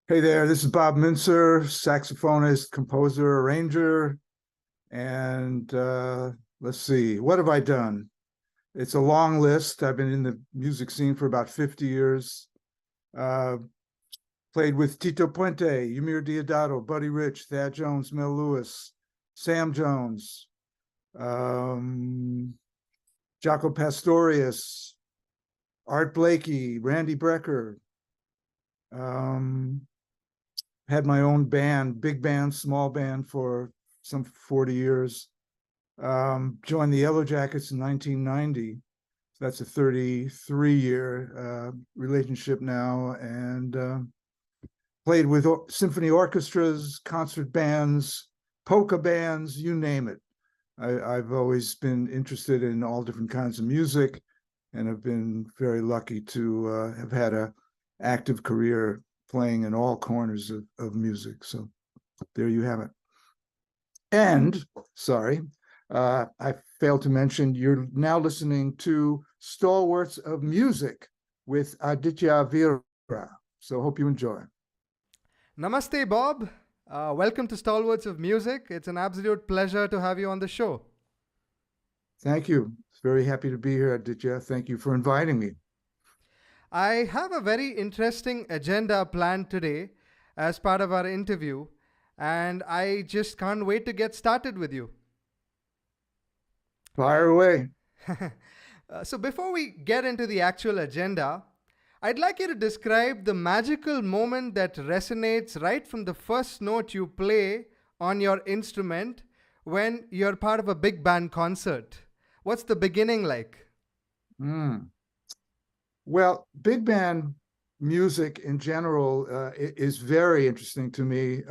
Hey there, this is Bob Mintzer, saxophonist, composer, arranger, and let's see, what have I done? It's a long list. I've been in the music scene for about 50 years. Uh, Played with Tito Puente, Ymir Deodato, Buddy Rich, Thad Jones, Mel Lewis, Sam Jones, um, Jaco Pastorius, Art Blakey, Randy Brecker. Um, had my own band, big band, small band for some 40 years. Joined the Yellowjackets in 1990. That's a 33-year relationship now, and played with symphony orchestras, concert bands, polka bands, you name it. I've always been interested in all different kinds of music, and have been very lucky to have had an active career playing in all corners of music. So there you have it. And, sorry, I failed to mention, you're now listening to Stalwarts of Music with Aditya Veera. So hope you enjoy. Namaste, Bob. Welcome to Stalwarts of Music. It's an absolute pleasure to have you on the show. Thank you. Very happy to be here, Aditya. Thank you for inviting me. I have a very interesting agenda planned today as part of our interview, and I just can't wait to get started with you. Fire away. So, before we get into the actual agenda, I'd like you to describe the magical moment that resonates right from the first note you play on your instrument when you're part of a big band concert. What's the beginning like? Well, big band music in general is very interesting to me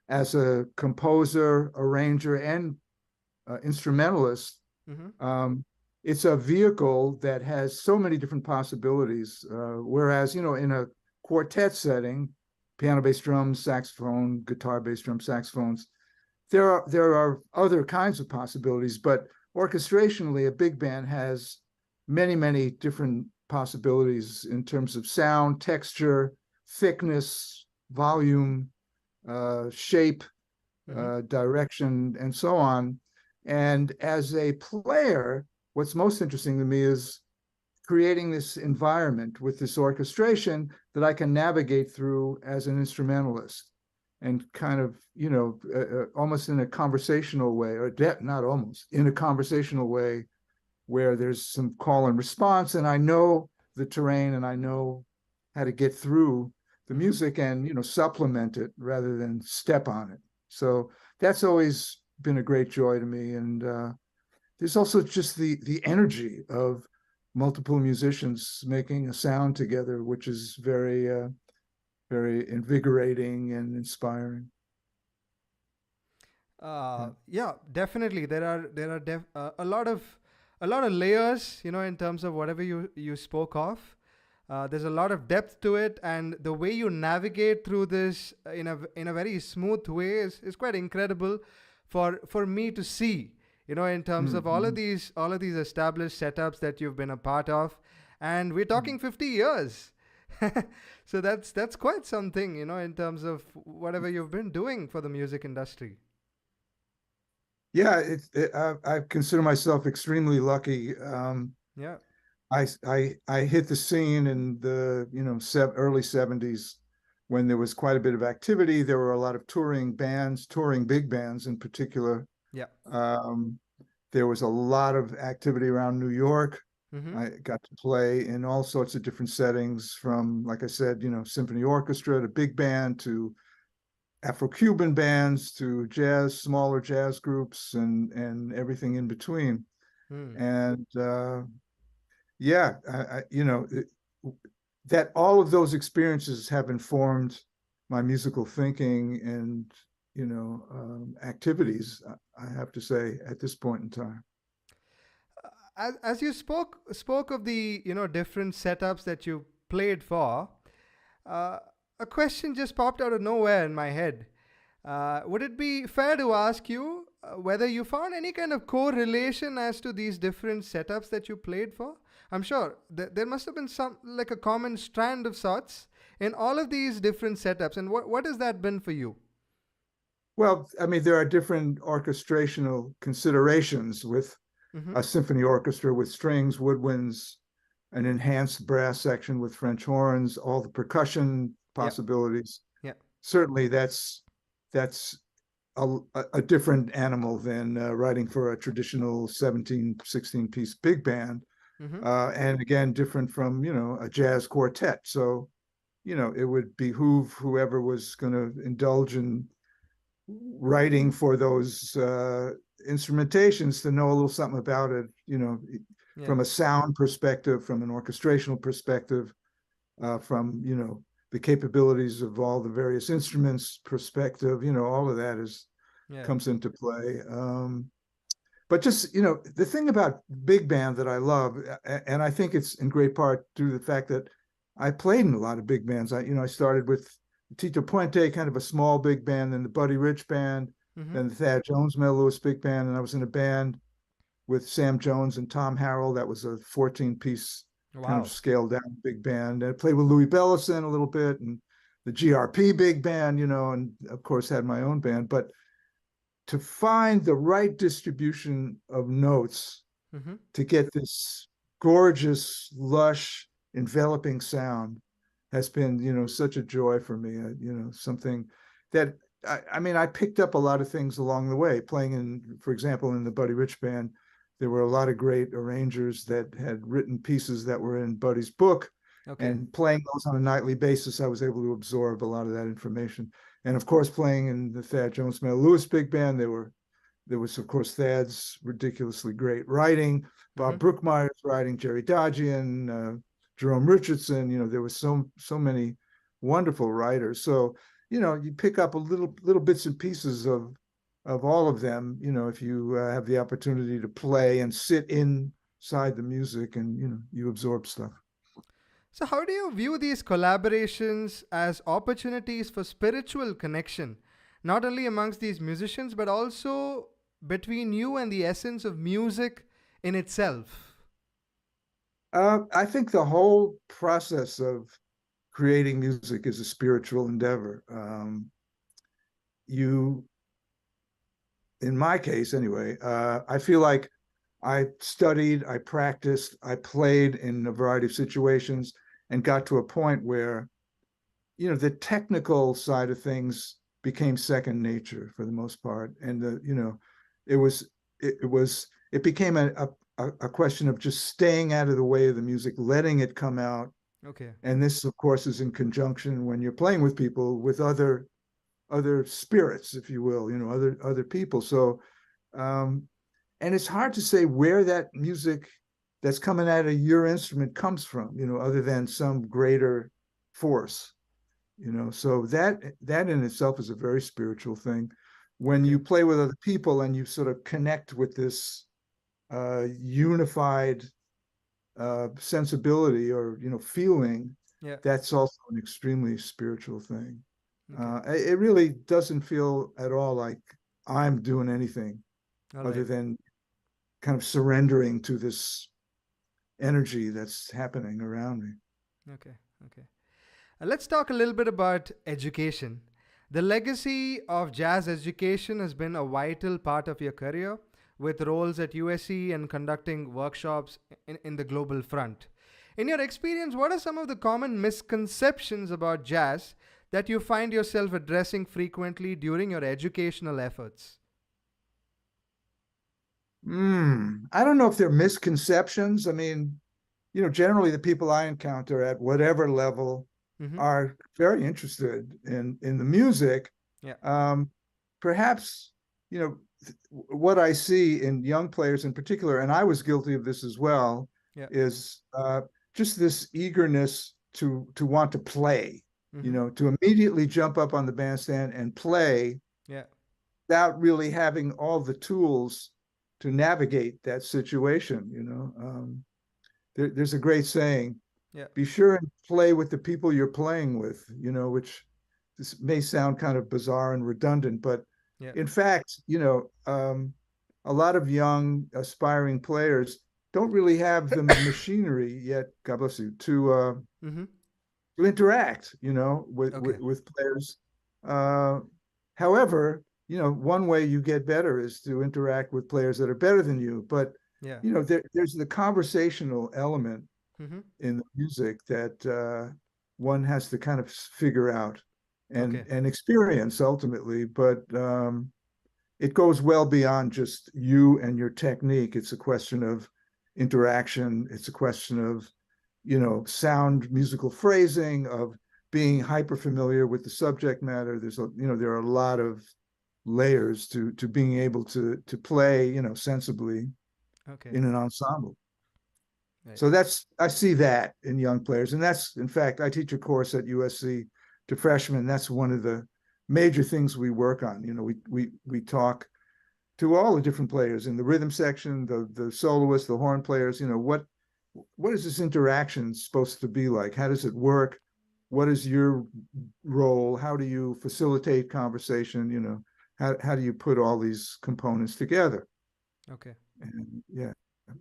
as a composer, arranger, and instrumentalist. It's a vehicle that has so many different possibilities. Whereas, in a quartet setting, piano, bass, drums, saxophone, guitar, bass, drum, saxophones, there are other kinds of possibilities. But orchestrationally, a big band has many, many different possibilities in terms of sound, texture, thickness, volume, shape, direction, and so on. And as a player, what's most interesting to me is creating this environment with this orchestration that I can navigate through as an instrumentalist, and kind of, almost in a conversational way, or not almost, in a conversational way, where there's some call and response, and I know the terrain and I know how to get through the music and, supplement it rather than step on it. So that's always been a great joy to me. And there's also just the energy of multiple musicians making a sound together, which is very, very invigorating and inspiring. Yeah, definitely. There are a lot of layers, in terms of whatever you spoke of. There's a lot of depth to it, and the way you navigate through this in a very smooth way is quite incredible for me to see. In terms of all of these established setups that you've been a part of, and we're talking 50 years. So that's quite something, in terms of whatever you've been doing for the music industry. Yeah, I consider myself extremely lucky. Yeah. I hit the scene in the early 70s when there was quite a bit of activity. There were a lot of touring bands, touring big bands in particular. Yeah. There was a lot of activity around New York. Mm-hmm. I got to play in all sorts of different settings, from, like I said, symphony orchestra to big band to Afro-Cuban bands to jazz, smaller jazz groups, and everything in between. And yeah, that all of those experiences have informed my musical thinking and activities, I have to say, at this point in time. As you spoke of the different setups that you played for, a question just popped out of nowhere in my head. Would it be fair to ask you whether you found any kind of correlation as to these different setups that you played for? I'm sure there must have been some, like a common strand of sorts in all of these different setups. And what has that been for you? Well, I mean, there are different orchestrational considerations with Mm-hmm. a symphony orchestra with strings, woodwinds, an enhanced brass section with French horns, all the percussion Yeah. possibilities. Yeah. Certainly, that's a different animal than writing for a traditional 17, 16 piece big band. Mm-hmm. And again, different from, a jazz quartet. So, it would behoove whoever was going to indulge in writing for those instrumentations to know a little something about it, Yeah. from a sound perspective, from an orchestrational perspective, from, the capabilities of all the various instruments perspective, all of that Yeah. comes into play. But just, the thing about big band that I love, and I think it's in great part due to the fact that I played in a lot of big bands. I started with Tito Puente, kind of a small big band, then the Buddy Rich band, Mm-hmm. then the Thad Jones Mel Lewis big band, and I was in a band with Sam Jones and Tom Harrell. That was a 14-piece kind of Wow. scaled down big band. I played with Louis Bellison a little bit and the GRP big band, and of course had my own band. But to find the right distribution of notes Mm-hmm. to get this gorgeous, lush, enveloping sound has been, such a joy for me. Something that I mean, I picked up a lot of things along the way. Playing in, for example, in the Buddy Rich band, there were a lot of great arrangers that had written pieces that were in Buddy's book, Okay. and playing those on a nightly basis, I was able to absorb a lot of that information. And of course, playing in the Thad Jones Mel Lewis big band, there was, of course, Thad's ridiculously great writing, Mm-hmm. Bob Brookmeyer's writing, Jerry Dodgian, Jerome Richardson. There was so many wonderful writers. So, you pick up a little bits and pieces of all of them. If you have the opportunity to play and sit inside the music, and you absorb stuff. So, how do you view these collaborations as opportunities for spiritual connection, not only amongst these musicians, but also between you and the essence of music in itself? I think the whole process of creating music is a spiritual endeavor. You, in my case anyway, I feel like I studied, I practiced, I played in a variety of situations and got to a point where, the technical side of things became second nature for the most part. And it was, it became a question of just staying out of the way of the music, letting it come out. Okay. And this, of course, is in conjunction when you're playing with people, with other spirits, if you will, other people. So, and it's hard to say where that music that's coming out of your instrument comes from, other than some greater force. So that in itself is a very spiritual thing. When Okay. you play with other people and you sort of connect with this unified sensibility or feeling, Yeah. that's also an extremely spiritual thing. Okay. It really doesn't feel at all like I'm doing anything All other right. than kind of surrendering to this energy that's happening around me. Okay. Okay. Let's talk a little bit about education. The legacy of jazz education has been a vital part of your career, with roles at USC and conducting workshops in the global front. In your experience, what are some of the common misconceptions about jazz that you find yourself addressing frequently during your educational efforts? I don't know if they're misconceptions. I mean, generally the people I encounter at whatever level Mm-hmm. are very interested in the music. Yeah. Um, Perhaps, what I see in young players in particular, and I was guilty of this as well, Yeah. is just this eagerness to want to play, Mm-hmm. to immediately jump up on the bandstand and play Yeah. without really having all the tools to navigate that situation. There's a great saying: Yeah. be sure and play with the people you're playing with, which this may sound kind of bizarre and redundant, but Yeah. in fact, a lot of young aspiring players don't really have the machinery yet, God bless you, Mm-hmm. to interact, Okay. with players. Uh, However, one way you get better is to interact with players that are better than you. But Yeah. there's the conversational element Mm-hmm. in the music that one has to kind of figure out Okay. and experience ultimately. But it goes well beyond just you and your technique. It's a question of interaction. It's a question of, sound musical phrasing, of being hyper familiar with the subject matter. There are a lot of layers to being able to play, sensibly Okay. in an ensemble. Right. So I see that in young players. And that's, in fact, I teach a course at USC to freshmen. That's one of the major things we work on. We talk to all the different players in the rhythm section, the soloists, the horn players. What is this interaction supposed to be like? How does it work? What is your role? How do you facilitate conversation? How do you put all these components together? Okay. And yeah,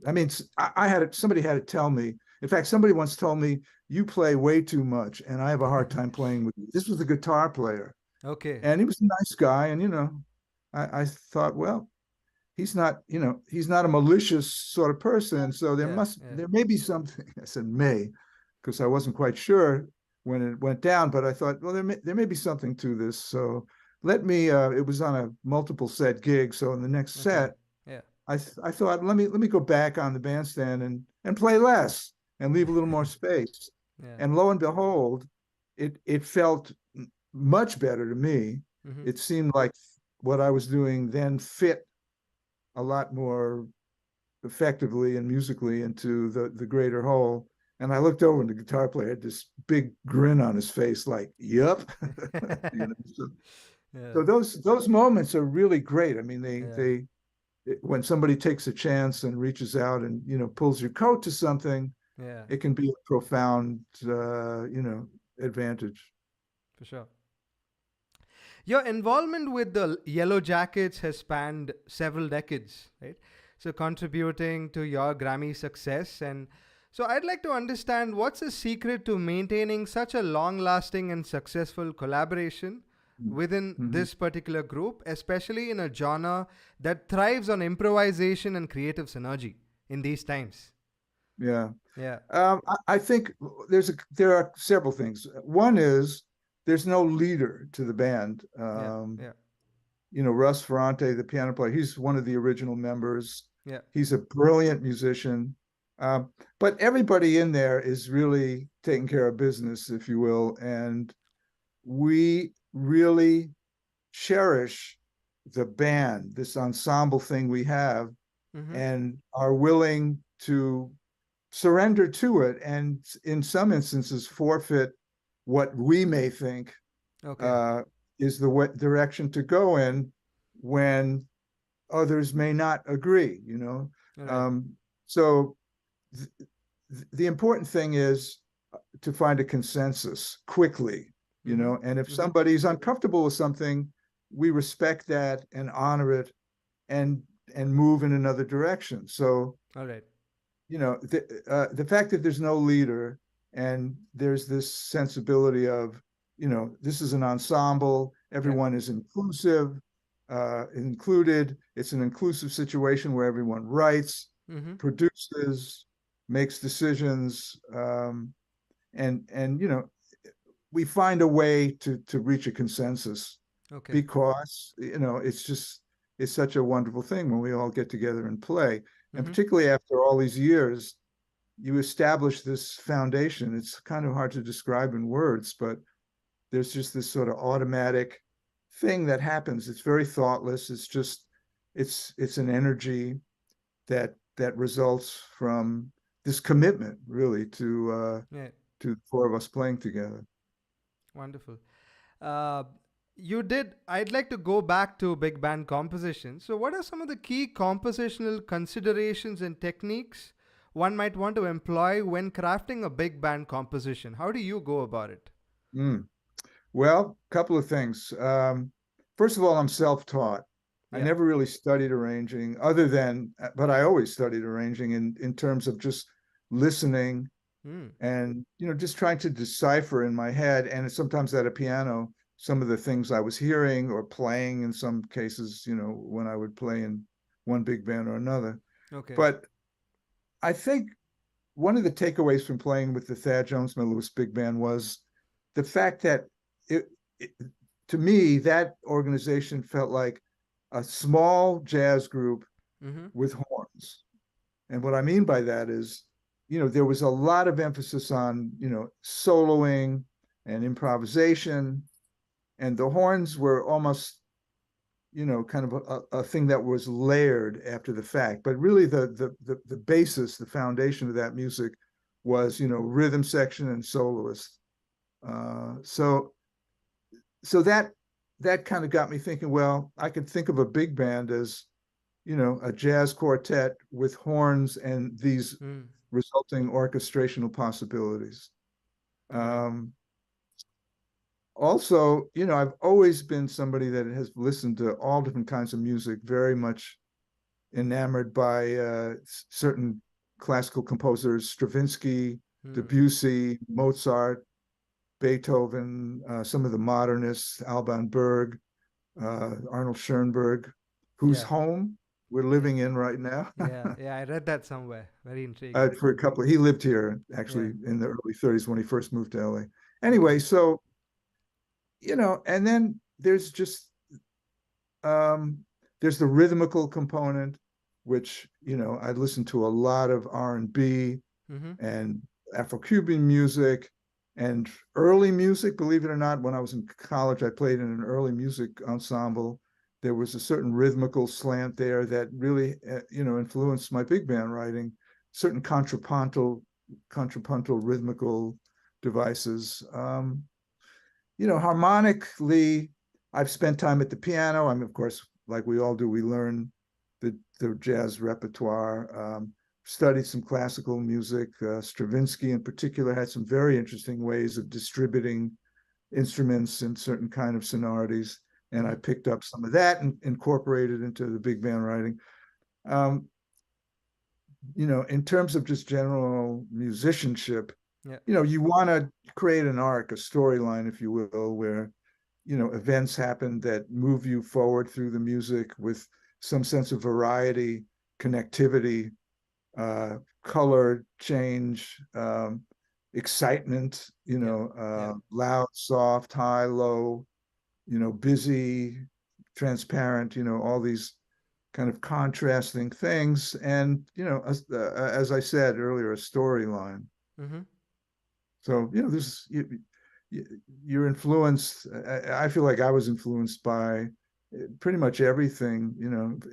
I mean, I had it. Somebody had to tell me. In fact, somebody once told me, "You play way too much, and I have a hard time playing with you." This was a guitar player, Okay. and he was a nice guy. And I thought, well, he's not a malicious sort of person. So Yeah. Yeah. there may be something. I said may, because I wasn't quite sure when it went down, but I thought, well, there may be something to this. So let me. It was on a multiple set gig. So in the next Okay. set, Yeah. I thought, let me go back on the bandstand and play less and leave a little more space. Yeah. And lo and behold, it felt much better to me. Mm-hmm. It seemed like what I was doing then fit a lot more effectively and musically into the greater whole. And I looked over and the guitar player had this big grin on his face, like, "Yep." So, Yeah. so those moments are really great. I mean, Yeah. when somebody takes a chance and reaches out and pulls your coat to something, Yeah. it can be a profound advantage. For sure. Your involvement with the Yellow Jackets has spanned several decades, right? So contributing to your Grammy success. And so I'd like to understand what's the secret to maintaining such a long lasting and successful collaboration within Mm-hmm. this particular group, especially in a genre that thrives on improvisation and creative synergy in these times. Yeah. Yeah. I think there are several things. One is there's no leader to the band. Yeah. Yeah. Russ Ferrante, the piano player, he's one of the original members. Yeah. He's a brilliant musician. But everybody in there is really taking care of business, if you will. And we really cherish the band, this ensemble thing we have, Mm-hmm. and are willing to surrender to it, and in some instances forfeit what we may think Okay. uh, is the direction to go in when others may not agree. All right. Um, so th- the important thing is to find a consensus quickly. Mm-hmm. And if Mm-hmm. somebody's uncomfortable with something, we respect that and honor it, and move in another direction. So All right. the fact that there's no leader and there's this sensibility of, this is an ensemble, Yeah. everyone is included. It's an inclusive situation where everyone writes, Mm-hmm. produces, makes decisions, and we find a way to reach a consensus, Okay. because it's such a wonderful thing when we all get together and play. And Mm-hmm. particularly after all these years, you establish this foundation. It's kind of hard to describe in words, but there's just this sort of automatic thing that happens. It's very thoughtless. It's an energy that results from this commitment, really, Yeah. to the four of us playing together. Wonderful. Uh, I'd like to go back to big band composition. So, what are some of the key compositional considerations and techniques one might want to employ when crafting a big band composition? How do you go about it? Mm. Well, a couple of things. First of all, I'm self-taught. I Yeah. never really studied arranging, but I always studied arranging in terms of just listening Mm. and just trying to decipher in my head, and sometimes at a piano, some of the things I was hearing or playing in some cases, when I would play in one big band or another. Okay. But I think one of the takeaways from playing with the Thad Jones Lewis Big Band was the fact that it to me, that organization felt like a small jazz group Mm-hmm. with horns. And what I mean by that is, there was a lot of emphasis on, soloing and improvisation, and the horns were almost, kind of a thing that was layered after the fact. But really, the basis, the foundation of that music was, rhythm section and soloist. So that kind of got me thinking. Well, I could think of a big band as, a jazz quartet with horns and these Mm. resulting orchestrational possibilities. Right. Um, Also, I've always been somebody that has listened to all different kinds of music, very much enamored by certain classical composers, Stravinsky, Mm. Debussy, Mozart, Beethoven, some of the modernists, Alban Berg, Arnold Schoenberg, whose Yeah. home we're Yeah. living in right now. Yeah. Yeah. I read that somewhere. Very intriguing. For a couple, he lived here Yeah. actually in the early 30s when he first moved to LA. Okay. Anyway, so and then there's just um, there's the rhythmical component, which I listened to a lot of R&B Mm-hmm. and Afro-Cuban music and early music. Believe it or not, when I was in college, I played in an early music ensemble. There was a certain rhythmical slant there that really, influenced my big band writing. Certain contrapuntal rhythmical devices. Harmonically, I've spent time at the piano. I mean, of course, like we all do, we learn the jazz repertoire. Studied some classical music. Stravinsky, in particular, had some very interesting ways of distributing instruments in certain kind of sonorities, and I Mm-hmm. picked up some of that and incorporated into the big band writing. Um, in terms of just general musicianship, Yeah. you want to create an arc, a storyline, if you will, where events happen that move you forward through the music with some sense of variety, connectivity, color change, excitement, Yeah. Yeah. loud, soft, high, low, busy, transparent, all these kind of contrasting things. And, as I said earlier, a storyline. Mm-hmm. So, this you're influenced. I feel like I was influenced by pretty much everything,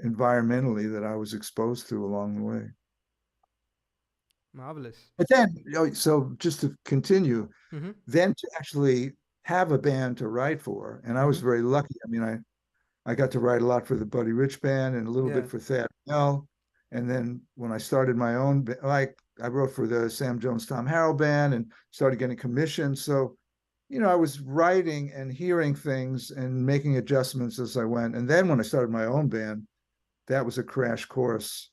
environmentally that I was exposed to along the way. Marvelous. But then, so just to continue, Mm-hmm. then to actually have a band to write for, and I was Mm-hmm. very lucky. I mean, I got to write a lot for the Buddy Rich Band and a little Yeah. bit for Thad Bell. And then when I started my own, like I wrote for the Sam Jones Tom Harrell Band and started getting commissions. So I was writing and hearing things and making adjustments as I went. And then when I started my own band, that was a crash course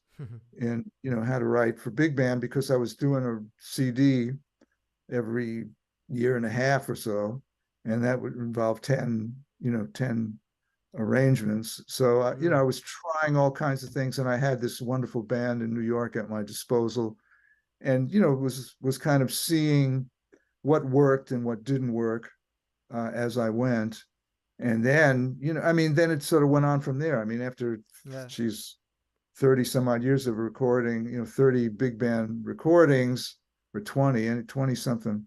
in, how to write for big band, because I was doing a CD every year and a half or so. And that would involve 10 arrangements. So, Mm. I was trying all kinds of things, and I had this wonderful band in New York at my disposal, and was kind of seeing what worked and what didn't work as I went. And then, I mean, then it sort of went on from there. I mean, after Yeah. she's 30 some odd years of recording, 30 big band recordings, or 20 and 20 something.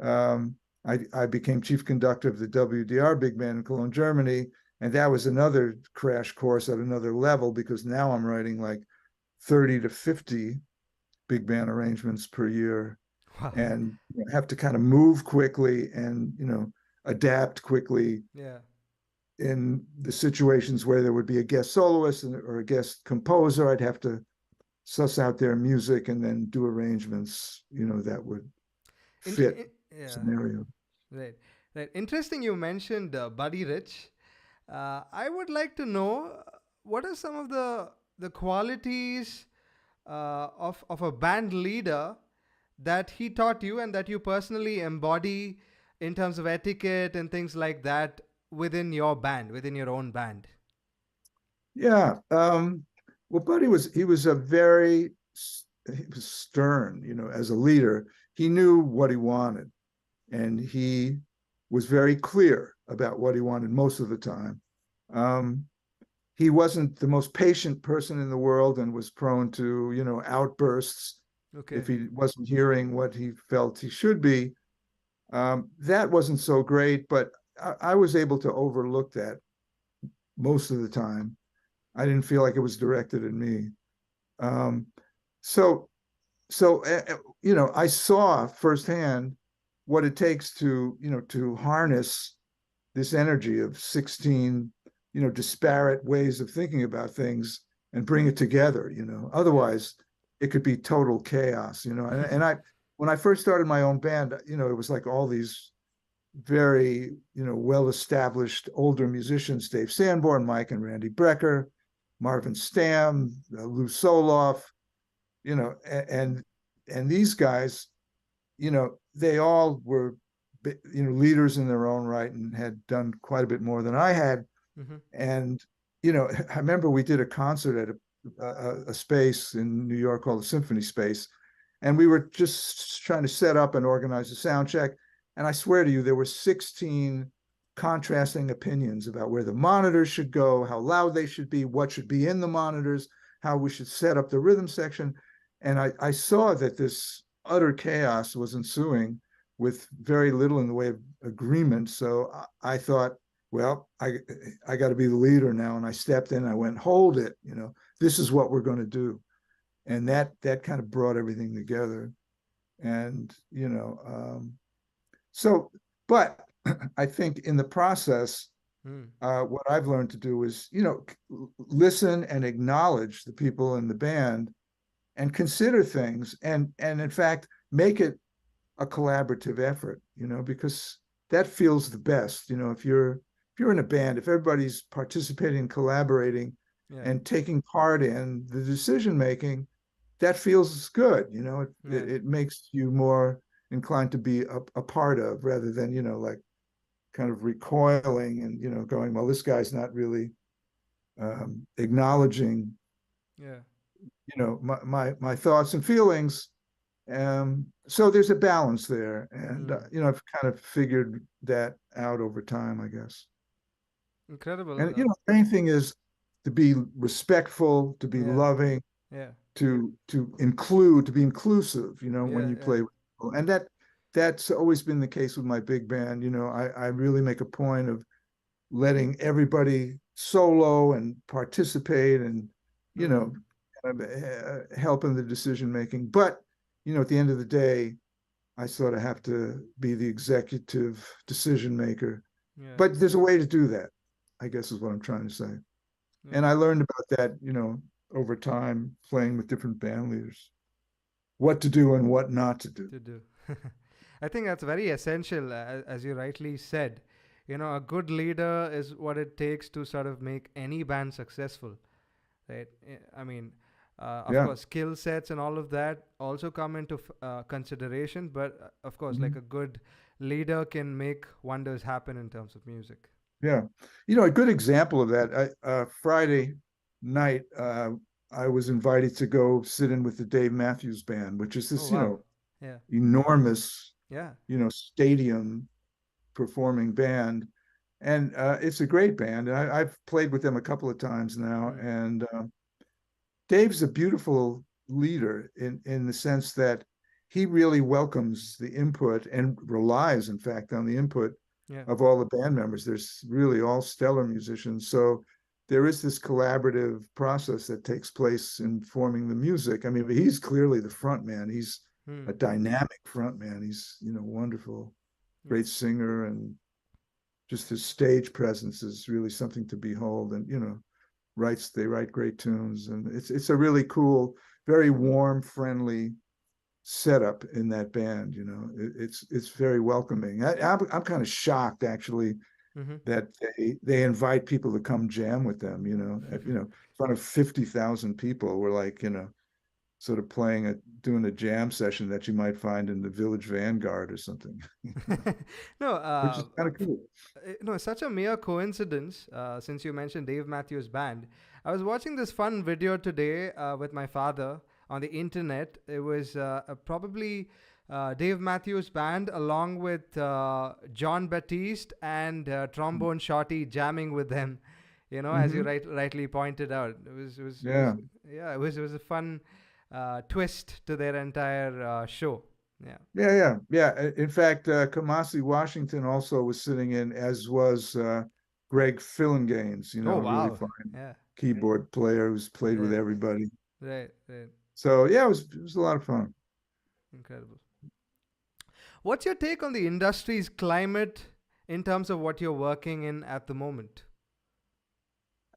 Um, I became chief conductor of the WDR big band in Cologne, Germany. And that was another crash course at another level, because now I'm writing like 30 to 50 big band arrangements per year, Wow. and have to kind of move quickly and adapt quickly Yeah. in the situations where there would be a guest soloist or a guest composer. I'd have to suss out their music and then do arrangements that would fit Yeah. scenario. Right. Right. Interesting. You mentioned Buddy Rich. I would like to know what are some of the qualities of a band leader that he taught you and that you personally embody in terms of etiquette and things like that within your band, within your own band? Yeah. Well, Buddy was a very he was stern, as a leader. He knew what he wanted, and he was very clear about what he wanted most of the time. Um, he wasn't the most patient person in the world and was prone to, outbursts if Okay. he wasn't hearing what he felt he should be. That wasn't so great, but I was able to overlook that most of the time. I didn't feel like it was directed at me. Um, so, I saw firsthand what it takes to harness this energy of 16, disparate ways of thinking about things and bring it together. Yeah. Otherwise it could be total chaos. And when I first started my own band, it was like all these very, well-established older musicians: Dave Sanborn, Mike and Randy Brecker, Marvin Stamm, Lou Soloff, and these guys, they all were, leaders in their own right and had done quite a bit more than I had. Mm-hmm. And I remember we did a concert at a space in New York called the Symphony Space, and we were just trying to set up and organize a sound check. And I swear to you, there were 16 contrasting opinions about where the monitors should go, how loud they should be, what should be in the monitors, how we should set up the rhythm section. And I saw that this utter chaos was ensuing with very little in the way of agreement. So I thought, well, I got to be the leader now. And I stepped in. I went, hold it. This is what we're going to do. And that kind of brought everything together. And so, but I think in the process, Mm. what I've learned to do is, listen and acknowledge the people in the band and consider things, and in fact make it a collaborative effort, because that feels the best. If you're in a band, if everybody's participating, collaborating, Yeah. and taking part in the decision making, that feels good. Yeah. It makes you more inclined to be a part of, rather than, like kind of recoiling and, going, well, this guy's not really acknowledging, Yeah. my thoughts and feelings. So there's a balance there, and Mm. I've kind of figured that out over time, I guess. Incredible. And the main thing is to be respectful, to be Yeah. loving, Yeah. to include, to be inclusive. When Yeah. you Yeah. play with people, and that's always been the case with my big band. I really make a point of letting everybody solo and participate, and you Mm. know kind of help in the decision making. But at the end of the day, I sort of have to be the executive decision maker. Yeah. But there's a way to do that, I guess, is what I'm trying to say. Yeah. And I learned about that, over time, playing with different band leaders, what to do and what not to do. To do. I think that's very essential, as you rightly said. A good leader is what it takes to sort of make any band successful, right? I mean, of Yeah. course, skill sets and all of that also come into consideration, but of course, like Mhm. a good leader can make wonders happen in terms of music. Yeah. A good example of that, Friday night, I was invited to go sit in with the Dave Matthews Band, which is Oh, this, wow. Yeah. enormous, Yeah. stadium performing band. And it's a great band. And I've played with them a couple of times now. Mm. And Dave's a beautiful leader in the sense that he really welcomes the input and relies, in fact, on the input Yeah. of all the band members. There's really all stellar musicians. So there is this collaborative process that takes place in forming the music. I mean, but he's clearly the front man. He's a Mm. dynamic front man. He's, wonderful, Yeah. great singer, and just his stage presence is really something to behold. And, they write great tunes, and it's a really cool, very warm, friendly setup in that band. It's very welcoming. I'm kind of shocked, actually, Mm-hmm. that they invite people to come jam with them, in front of 50,000 people. We're like, sort of doing a jam session that you might find in the Village Vanguard or something, No, which is kind of cool. no, such a mere coincidence. Since you mentioned Dave Matthews Band, I was watching this fun video today with my father on the internet. It was probably Dave Matthews Band along with John Batiste and trombone shorty jamming with them. As you Hmm. rightly pointed out, Yeah. yeah, it was a fun twist to their entire show. Yeah. Yeah. In fact, Kamasi Washington also was sitting in, as was Greg Phillinganes, Oh a really wow. fine Yeah. keyboard player who's played with Yeah. everybody. Right. Right. So yeah, it was a lot of fun. Incredible. What's your take on the industry's climate in terms of what you're working in at the moment?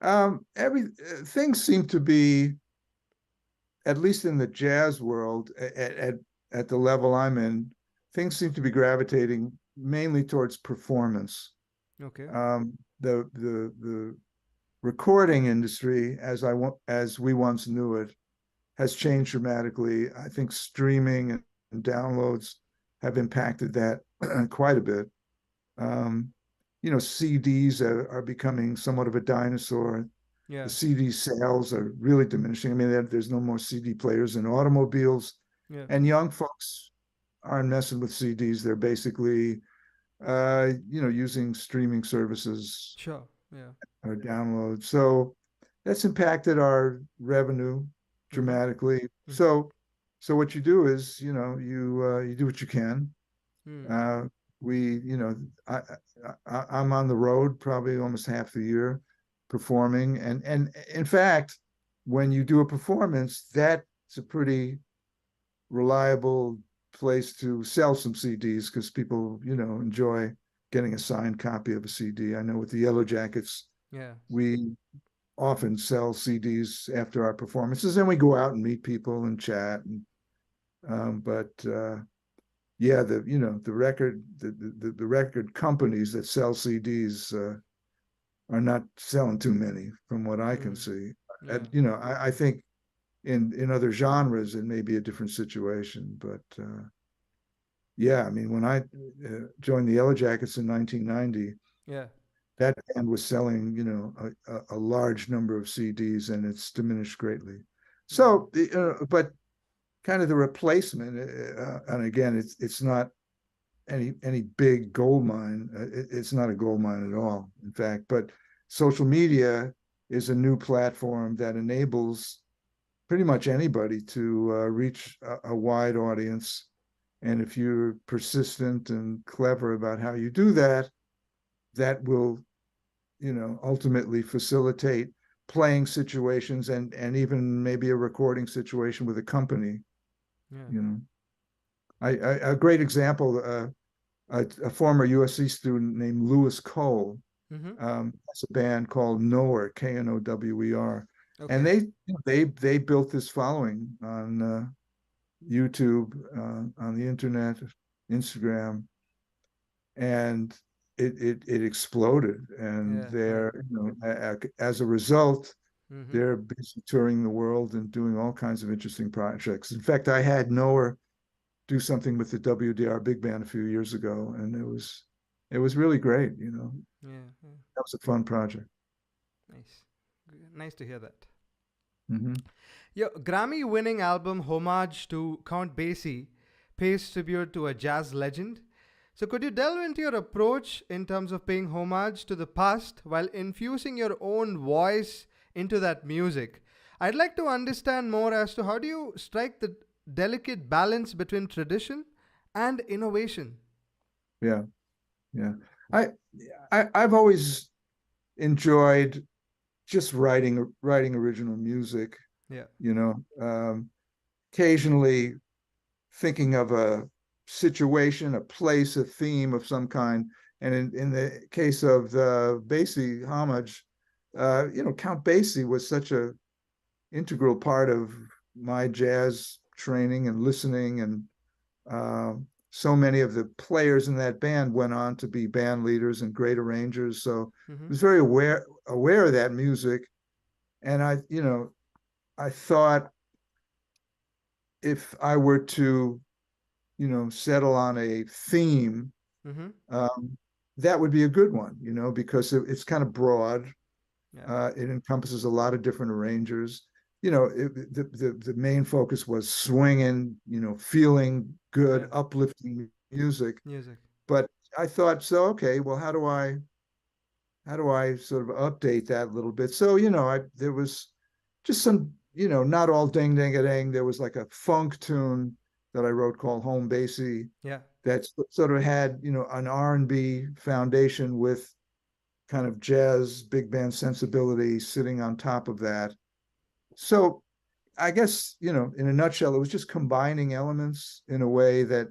Every Things seem to be, at least in the jazz world, at the level I'm in, things seem to be gravitating mainly towards performance. Okay. The recording industry, as we once knew it, has changed dramatically. I think streaming and downloads have impacted that quite a bit. Um, CDs are becoming somewhat of a dinosaur. Yeah. The CD sales are really diminishing. I mean, there's no more CD players in automobiles, Yeah. and young folks aren't messing with CDs. They're basically, using streaming services Sure. Yeah. or downloads. So that's impacted our revenue Mm-hmm. dramatically. Mm-hmm. So what you do is, you do what you can. Mm. Uh, we, I, I'm on the road probably almost half the year performing, and in fact, when you do a performance, that's a pretty reliable place to sell some CDs because people, enjoy getting a signed copy of a CD. I know with the Yellowjackets, Yeah. we often sell CDs after our performances, and we go out and meet people and chat. But yeah, the record companies that sell CDs are not selling too many, from what I can Mm. see. Yeah. I think in other genres it may be a different situation, but yeah, I mean, when I joined the Yellowjackets in 1990, Yeah. that band was selling, a large number of CDs, and it's diminished greatly. Mm. So, but kind of the replacement, and again, it's not any big gold mine. It's not a gold mine at all, in fact. But social media is a new platform that enables pretty much anybody to reach a wide audience. And if you're persistent and clever about how you do that, that will, ultimately facilitate playing situations and even maybe a recording situation with a company. Yeah. You know, a great example. A former USC student named Lewis Cole Mm-hmm. has a band called Knower, Knower, and Okay. they built this following on YouTube, on the internet, Instagram, and it exploded. And Yeah. Yeah. they're, as a result, Mm-hmm. they're busy touring the world and doing all kinds of interesting projects. In fact, I had Knower do something with the WDR big band a few years ago, and it was really great. Yeah. Yeah. That was a fun project. Nice. Nice to hear that. Mm-hmm. Your Grammy winning album Homage to Count Basie pays tribute to a jazz legend. So, could you delve into your approach in terms of paying homage to the past while infusing your own voice into that music? I'd like to understand more as to how do you strike the delicate balance between tradition and innovation? Yeah, yeah. I, I've always enjoyed just writing original music. Yeah. You know, occasionally thinking of a situation, a place, a theme of some kind. And in the case of the Basie homage, Count Basie was such a integral part of my jazz training and listening, and uh, so many of the players in that band went on to be band leaders and great arrangers. So I Mm-hmm. was very aware of that music, and I thought if I were to, settle on a theme, Mm-hmm. that would be a good one, because it's kind of broad. Yeah. It encompasses a lot of different arrangers. The main focus was swinging, feeling good, Yeah. uplifting music. Music. But I thought, so okay, well, how do I sort of update that a little bit? So, there was just some, not all ding ding a ding. There was like a funk tune that I wrote called Home Basie Yeah. that sort of had, an R&B foundation with kind of jazz big band sensibility sitting on top of that. So I guess, in a nutshell, it was just combining elements in a way that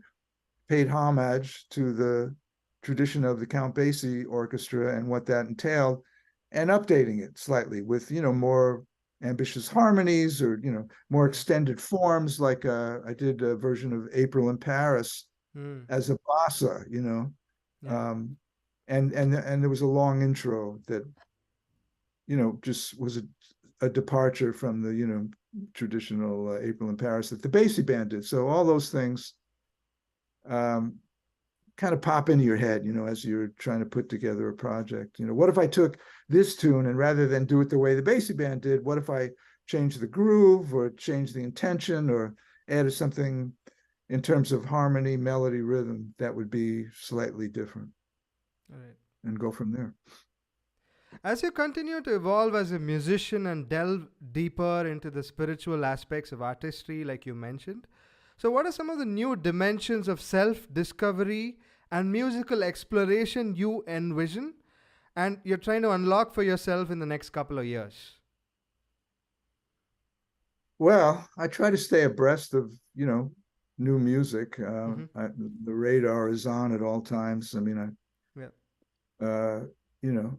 paid homage to the tradition of the Count Basie Orchestra and what that entailed, and updating it slightly with, more ambitious harmonies or, more Yeah. extended forms. Like I did a version of April in Paris Mm. as a bossa, Yeah. um, and there was a long intro that, just was a departure from the, traditional April in Paris that the Basie band did. So all those things um, kind of pop into your head, as you're trying to put together a project. What if I took this tune and rather than do it the way the Basie band did, what if I changed the groove or changed the intention or added something in terms of harmony, melody, rhythm that would be slightly different, All right. and go from there. As you continue to evolve as a musician and delve deeper into the spiritual aspects of artistry, like you mentioned, so what are some of the new dimensions of self discovery and musical exploration you envision and you're trying to unlock for yourself in the next couple of years? Well, I try to stay abreast of, new music. Mm-hmm. The radar is on at all times. I mean, Yeah. uh, you know,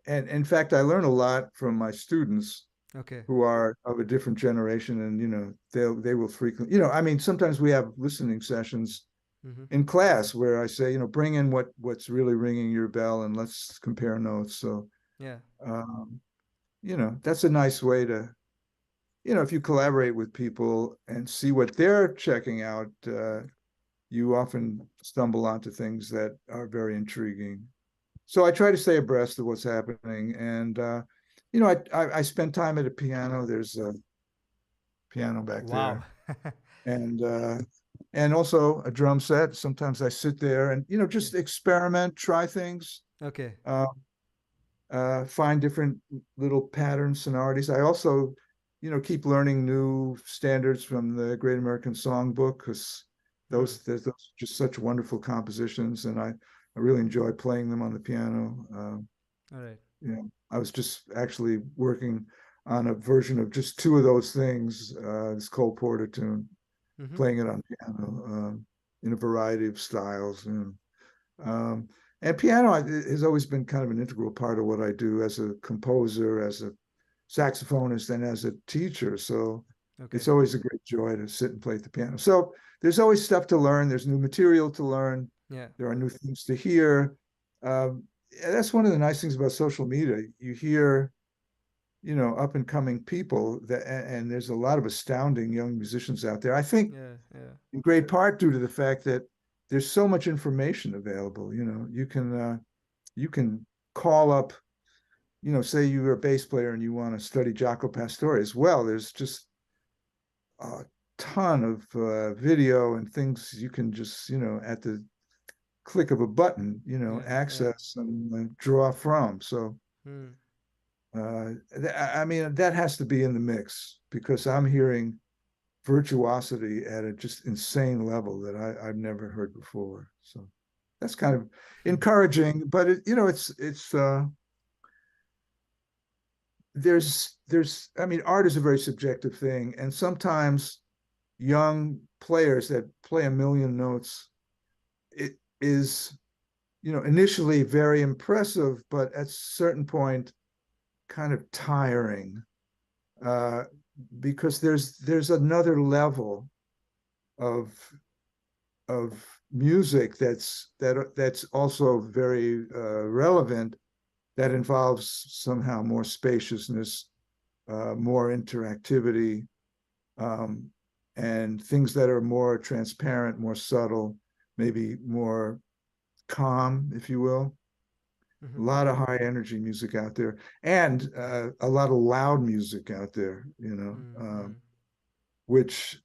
and in fact, I learn a lot from my students Okay. who are of a different generation, and they will frequently, I mean, sometimes we have listening sessions Mm-hmm. in class where I say, bring in what's really ringing your bell, and let's compare notes. So, Yeah. um, that's a nice way to, if you collaborate with people and see what they're checking out, you often stumble onto things that are very intriguing. So I try to stay abreast of what's happening, and I spend time at a piano. There's a piano back Wow. there, and and also a drum set. Sometimes I sit there and Yeah. just experiment, try things, Okay. uh, find different little patterns, sonorities. I also, keep learning new standards from the Great American Songbook, because Hmm. those are just such wonderful compositions, and I really enjoy playing them on the piano. All right. I was just actually working on a version of just two of those things, this Cole Porter tune, Mm-hmm. playing it on piano, in a variety of styles. Um, and piano has always been kind of an integral part of what I do as a composer, as a saxophonist, and as a teacher. So Okay. it's always a great joy to sit and play the piano. So there's always stuff to learn. There's new material to learn. Yeah. There are new things to hear. That's one of the nice things about social media. You hear, up and coming people and there's a lot of astounding young musicians out there. I think Yeah. Yeah. in great part due to the fact that there's so much information available. You can call up, say you're a bass player and you want to study Jaco Pastorius. As well, there's just a ton of video and things you can just, at the click of a button, Yeah. Yeah. access and draw from. So, Hmm. I mean, that has to be in the mix, because I'm hearing virtuosity at a just insane level that I've never heard before. So that's kind of Hmm. encouraging, but it's there's I mean, art is a very subjective thing, and sometimes young players that play a million notes, it is, initially very impressive, but at a certain point kind of tiring, uh, because there's another level of music that's also very relevant, that involves somehow more spaciousness, more interactivity, um, and things that are more transparent, more subtle, maybe more calm, if you will. A Mm-hmm. lot of high energy music out there, and a lot of loud music out there, Mm-hmm. which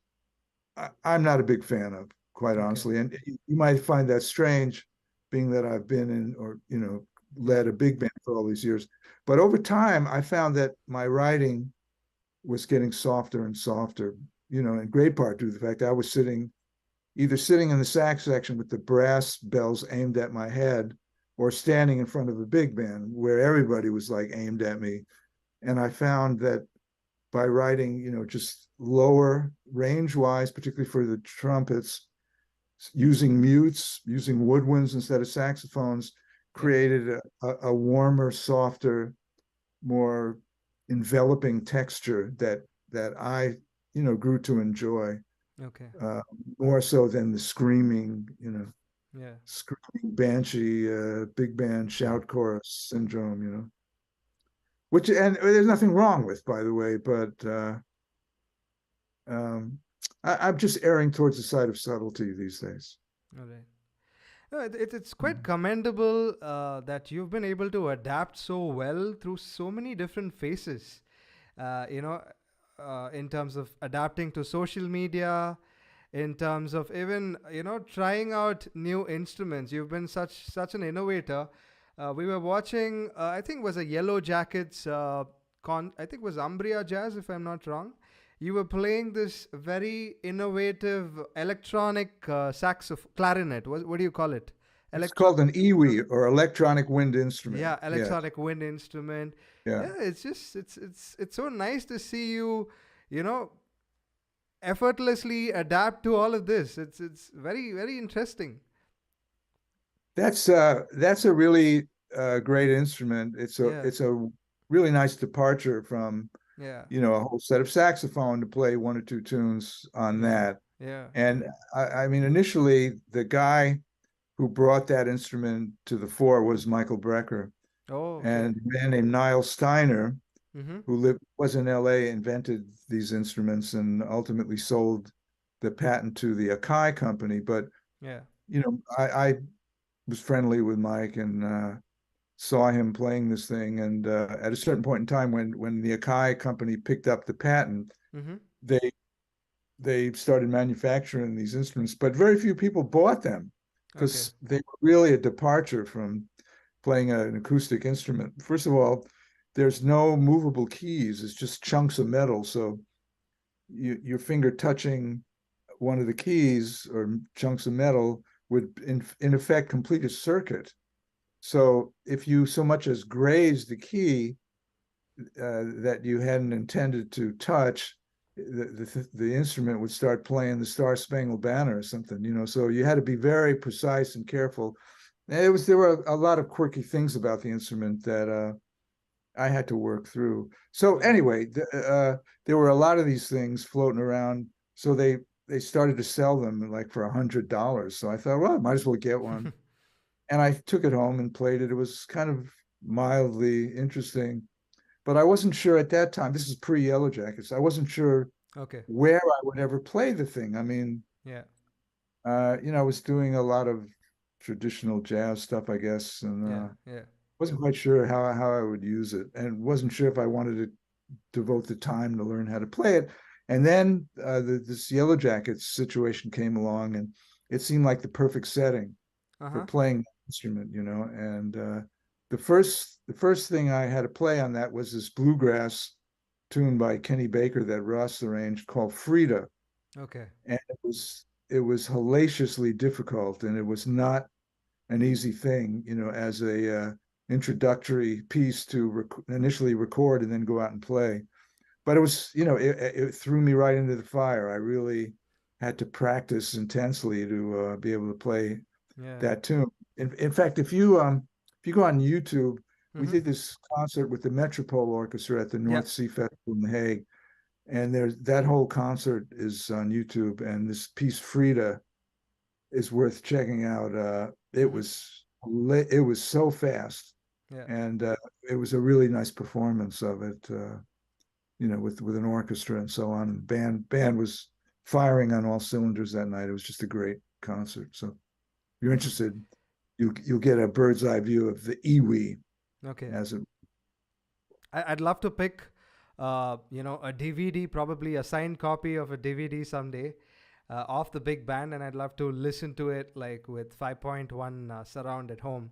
I'm not a big fan of, quite Okay. honestly. And you might find that strange, being that I've been in, or Yeah. led a big band for all these years. But over time, I found that my writing was getting softer and softer, in great part due to the fact I was either sitting in the sax section with the brass bells aimed at my head, or standing in front of a big band where everybody was like aimed at me. And I found that by writing, just lower range wise, particularly for the trumpets, using mutes, using woodwinds instead of saxophones, Yeah. created a warmer, softer, more enveloping texture that I, grew to enjoy, Okay. uh, more so than the screaming, Yeah. screaming banshee, big band shout chorus syndrome, which, and there's nothing wrong with, by the way, but um, I'm just erring towards the side of subtlety these days. All right. No, it's quite commendable that you've been able to adapt so well through so many different phases. You know, in terms of adapting to social media, in terms of even trying out new instruments. You've been such an innovator. We were watching, I think it was a Yellow Jackets I think it was Umbria Jazz, if I'm not wrong. You were playing this very innovative electronic clarinet. What do you call it? It's Electro. called an iwi, or electronic wind instrument. Yeah, Yeah, electronic wind instrument. yeah. Yeah, it's just it's so nice to see you, you know, effortlessly adapt to all of this. It's very interesting. That's a really great instrument. Yeah, it's a really nice departure from yeah, a whole set of saxophone to play one or two tunes on yeah, that. yeah. And I mean, initially, the guy who brought that instrument to the fore was Michael Brecker, Oh, okay. and a man named Niall Steiner, Mm-hmm. who was in LA, invented these instruments and ultimately sold the patent to the Akai company. But Yeah. I was friendly with Mike, and saw him playing this thing. And at a certain point in time, when the Akai company picked up the patent, Mm-hmm. they they started manufacturing these instruments, but very few people bought them Okay. because they were really a departure from playing an acoustic instrument. First of all, there's no movable keys; it's just chunks of metal. So your finger touching one of the keys or chunks of metal would, in effect, complete a circuit. So if you so much as graze the key that you hadn't intended to touch, the instrument would start playing the Star Spangled Banner or something, So you had to be very precise and careful. And there were a lot of quirky things about the instrument that I had to work through. So Yeah. anyway, there were a lot of these things floating around. So they started to sell them like for $100. So I thought, well, I might as well get one. And I took it home and played it. It was kind of mildly interesting, but I wasn't sure at that time. This is pre-Yellowjackets. I wasn't sure Okay. where I would ever play the thing. I mean, Yeah. I was doing a lot of traditional jazz stuff, I guess, and Yeah. Yeah. wasn't quite sure how I would use it, and wasn't sure if I wanted to devote the time to learn how to play it. And then this Yellowjackets situation came along, and it seemed like the perfect setting Uh for huh. playing the instrument, And the first thing I had to play on that was this bluegrass tune by Kenny Baker that Ross arranged, called Frida, Okay. and it was hellaciously difficult, and it was not an easy thing, as a introductory piece to initially record and then go out and play. But it was, it threw me right into the fire. I really had to practice intensely to be able to play Yeah. that tune. In fact, if you go on YouTube, we Mm-hmm. did this concert with the Metropole Orchestra at the Yeah. North Sea Festival in The Hague, and there's that whole concert is on YouTube, and this piece Frida is worth checking out. Mm-hmm. It was so fast, Yeah. and it was a really nice performance of it. With an orchestra and so on. And band was firing on all cylinders that night. It was just a great concert. So if you're interested, you'll get a bird's eye view of the Iwi. Okay. As it. I'd love to pick, a DVD, probably a signed copy of a DVD someday, of the big band, and I'd love to listen to it like with 5.1 surround at home.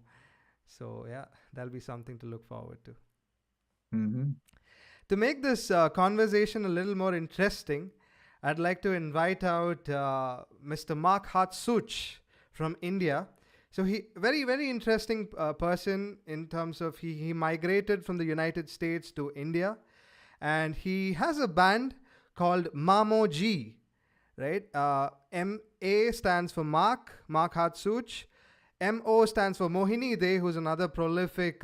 So yeah, that'll be something to look forward to. Mm-hmm. To make this conversation a little more interesting, I'd like to invite out Mr. Mark Hartsuch from India. So he very, very interesting person in terms of he migrated from the United States to India, and he has a band called Mamo G, right? M-A stands for Mark Hartsuch. M-O stands for Mohini De, who's another prolific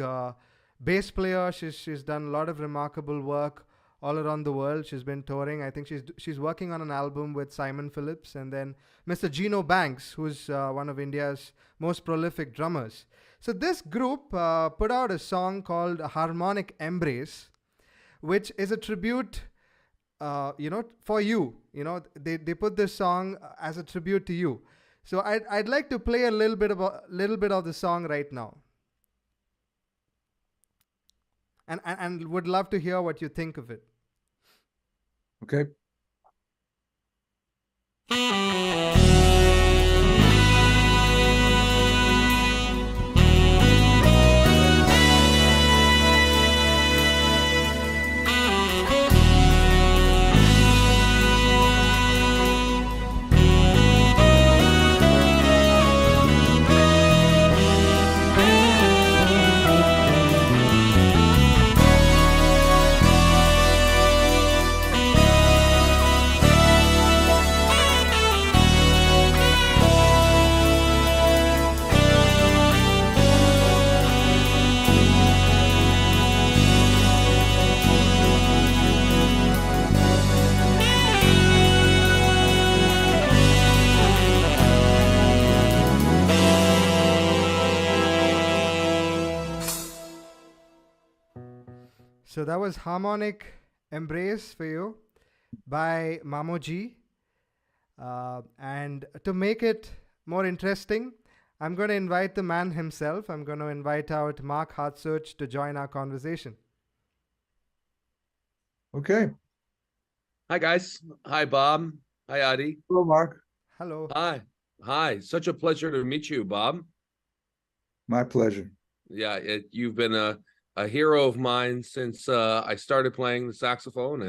bass player. She's done a lot of remarkable work all around the world. She's been touring. I think she's working on an album with Simon Phillips. And then Mr. Gino Banks, who's one of India's most prolific drummers. So this group put out a song called Harmonic Embrace, which is a tribute, for you. They put this song as a tribute to you. So I'd like to play a little bit of the song right now. And would love to hear what you think of it. Okay. So that was Harmonic Embrace for you by Mamoji. And to make it more interesting, I'm going to invite the man himself. I'm going to invite out Mark Hartsuch to join our conversation. Okay. Hi, guys. Hi, Bob. Hi, Adi. Hello, Mark. Hello. Hi. Such a pleasure to meet you, Bob. My pleasure. Yeah, you've been a hero of mine since I started playing the saxophone.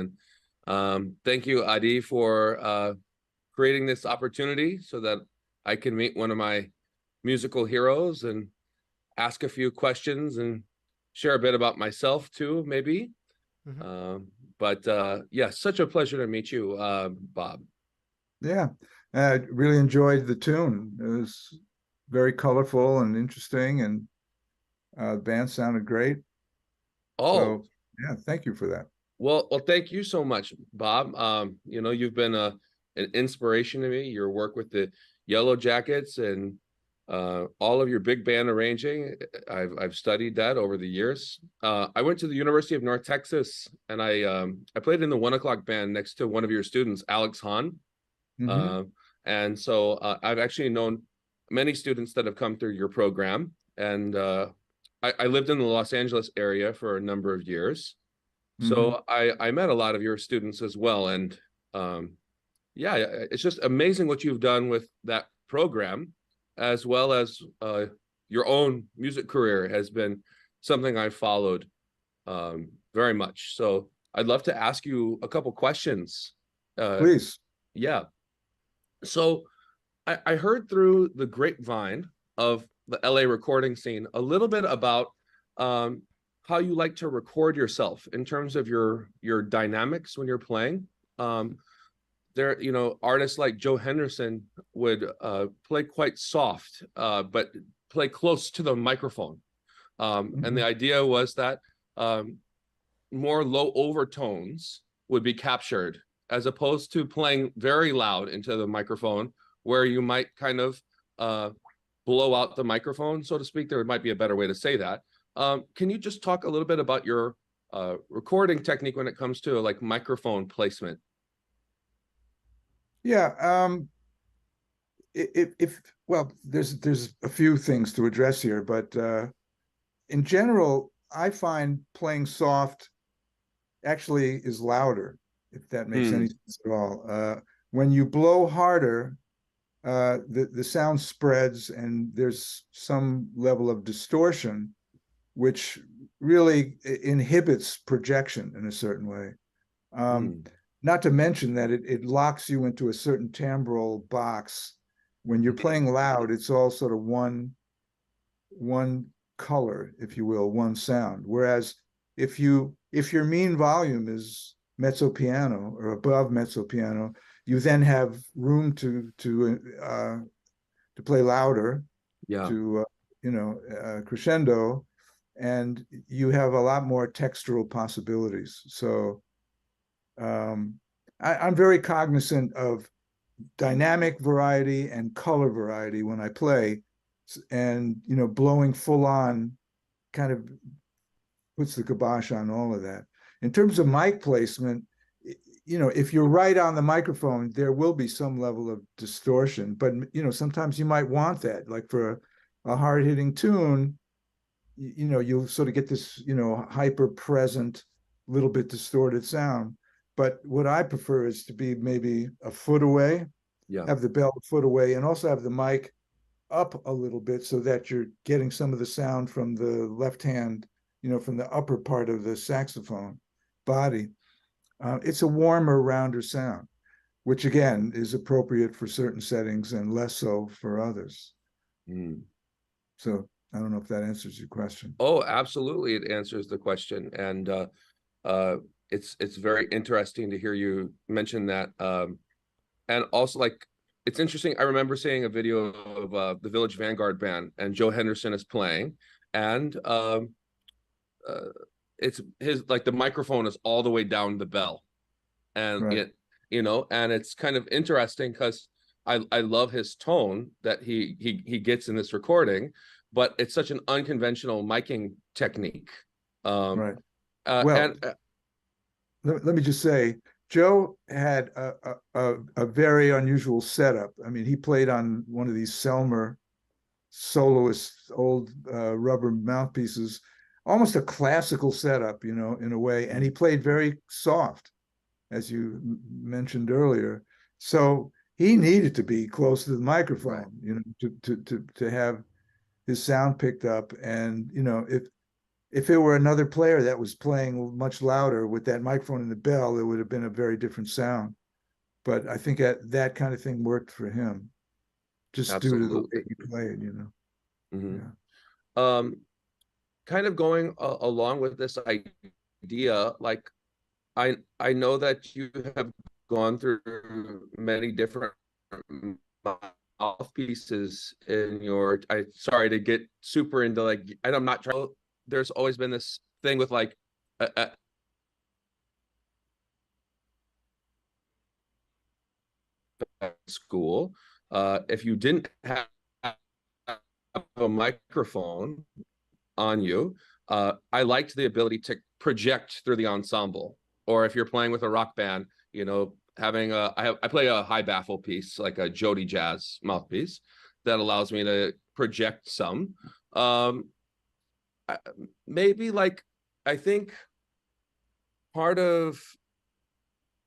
And thank you, Adi, for creating this opportunity so that I can meet one of my musical heroes and ask a few questions and share a bit about myself too, maybe. Mm-hmm. Yeah, such a pleasure to meet you, Bob. Yeah, I really enjoyed the tune. It was very colorful and interesting, and the band sounded great. Oh, so, yeah, thank you for that. Well, thank you so much, Bob. You've been an inspiration to me. Your work with the Yellowjackets and all of your big band arranging. I've studied that over the years. I went to the University of North Texas, and I played in the 1 O'Clock band next to one of your students, Alex Hahn. Mm-hmm. And so I've actually known many students that have come through your program. And I lived in the Los Angeles area for a number of years. Mm-hmm. So I met a lot of your students as well. And yeah, it's just amazing what you've done with that program, as well as your own music career has been something I've followed very much. So I'd love to ask you a couple questions. Please. Yeah. So I heard through the grapevine of the LA recording scene a little bit about how you like to record yourself in terms of your dynamics when you're playing. There, artists like Joe Henderson would play quite soft, but play close to the microphone. Mm-hmm. And the idea was that more low overtones would be captured, as opposed to playing very loud into the microphone, where you might kind of blow out the microphone, so to speak. There might be a better way to say that. Can you just talk a little bit about your recording technique when it comes to like microphone placement? Yeah. If well, there's a few things to address here, but in general, I find playing soft actually is louder, if that makes any sense at all. When you blow harder, the sound spreads and there's some level of distortion, which really inhibits projection in a certain way. Not to mention that it locks you into a certain timbral box. When you're playing loud, it's all sort of one color, if you will, one sound. Whereas if your mean volume is mezzo piano or above mezzo piano, you then have room to play louder, to crescendo, and you have a lot more textural possibilities. So I'm very cognizant of dynamic variety and color variety when I play, and blowing full on kind of puts the kibosh on all of that. In terms of mic placement, if you're right on the microphone, there will be some level of distortion, but sometimes you might want that, like for a hard-hitting tune, you'll sort of get this hyper present, little bit distorted sound. But what I prefer is to be maybe a foot away, have the bell a foot away, and also have the mic up a little bit so that you're getting some of the sound from the left hand, from the upper part of the saxophone body. It's a warmer, rounder sound, which again is appropriate for certain settings and less so for others. So I don't know if that answers your question. Oh, absolutely, it answers the question, and it's very interesting to hear you mention that, and also like it's interesting. I remember seeing a video of the Village Vanguard band, and Joe Henderson is playing, and it's his, like, the microphone is all the way down the bell, and Right. and it's kind of interesting because I love his tone that he gets in this recording, but it's such an unconventional miking technique. Right. Well, and let me just say, Joe had a very unusual setup. I mean, he played on one of these Selmer soloist old rubber mouthpieces, almost a classical setup, in a way, and he played very soft, as you mentioned earlier. So he needed to be close to the microphone, to have his sound picked up. And if it were another player that was playing much louder with that microphone and the bell, it would have been a very different sound. But I think that kind of thing worked for him, just absolutely. due to the way he played, Yeah. Kind of going along with this idea, like I know that you have gone through many different mouthpieces in your. Sorry to get super into, like, I'm not trying. There's always been this thing with, like, school, if you didn't have a microphone on you, I liked the ability to project through the ensemble. Or if you're playing with a rock band, having I play a high baffle piece, like a Jody Jazz mouthpiece, that allows me to project some. Maybe, like, I think part of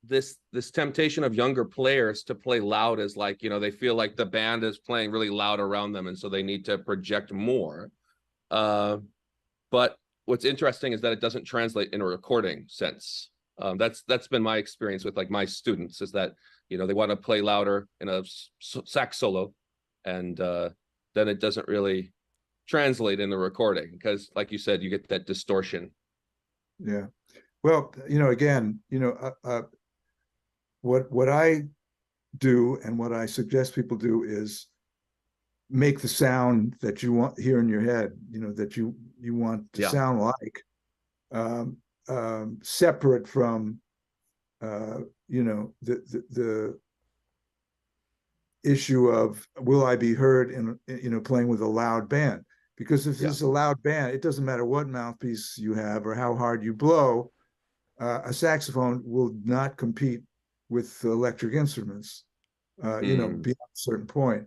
this temptation of younger players to play loud is, like, they feel like the band is playing really loud around them, and so they need to project more. But what's interesting is that it doesn't translate in a recording sense. That's been my experience with, like, my students, is that they want to play louder in a sax solo, and then it doesn't really translate in the recording because, like you said, you get that distortion. Yeah. Well, again, what I do and what I suggest people do is make the sound that you want here in your head, that you want to sound like, separate from the issue of, will I be heard in playing with a loud band? Because if it's a loud band, it doesn't matter what mouthpiece you have or how hard you blow, a saxophone will not compete with electric instruments. beyond a certain point.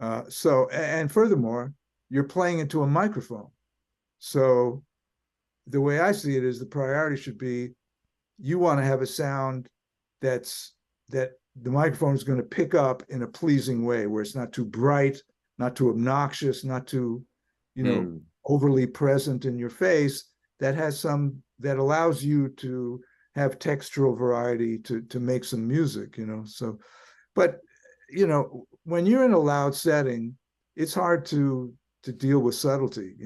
And furthermore, you're playing into a microphone. So the way I see it is the priority should be, you want to have a sound that the microphone is going to pick up in a pleasing way, where it's not too bright, not too obnoxious, not too, overly present in your face, that allows you to have textural variety to make some music, So, but, when you're in a loud setting, it's hard to deal with subtlety,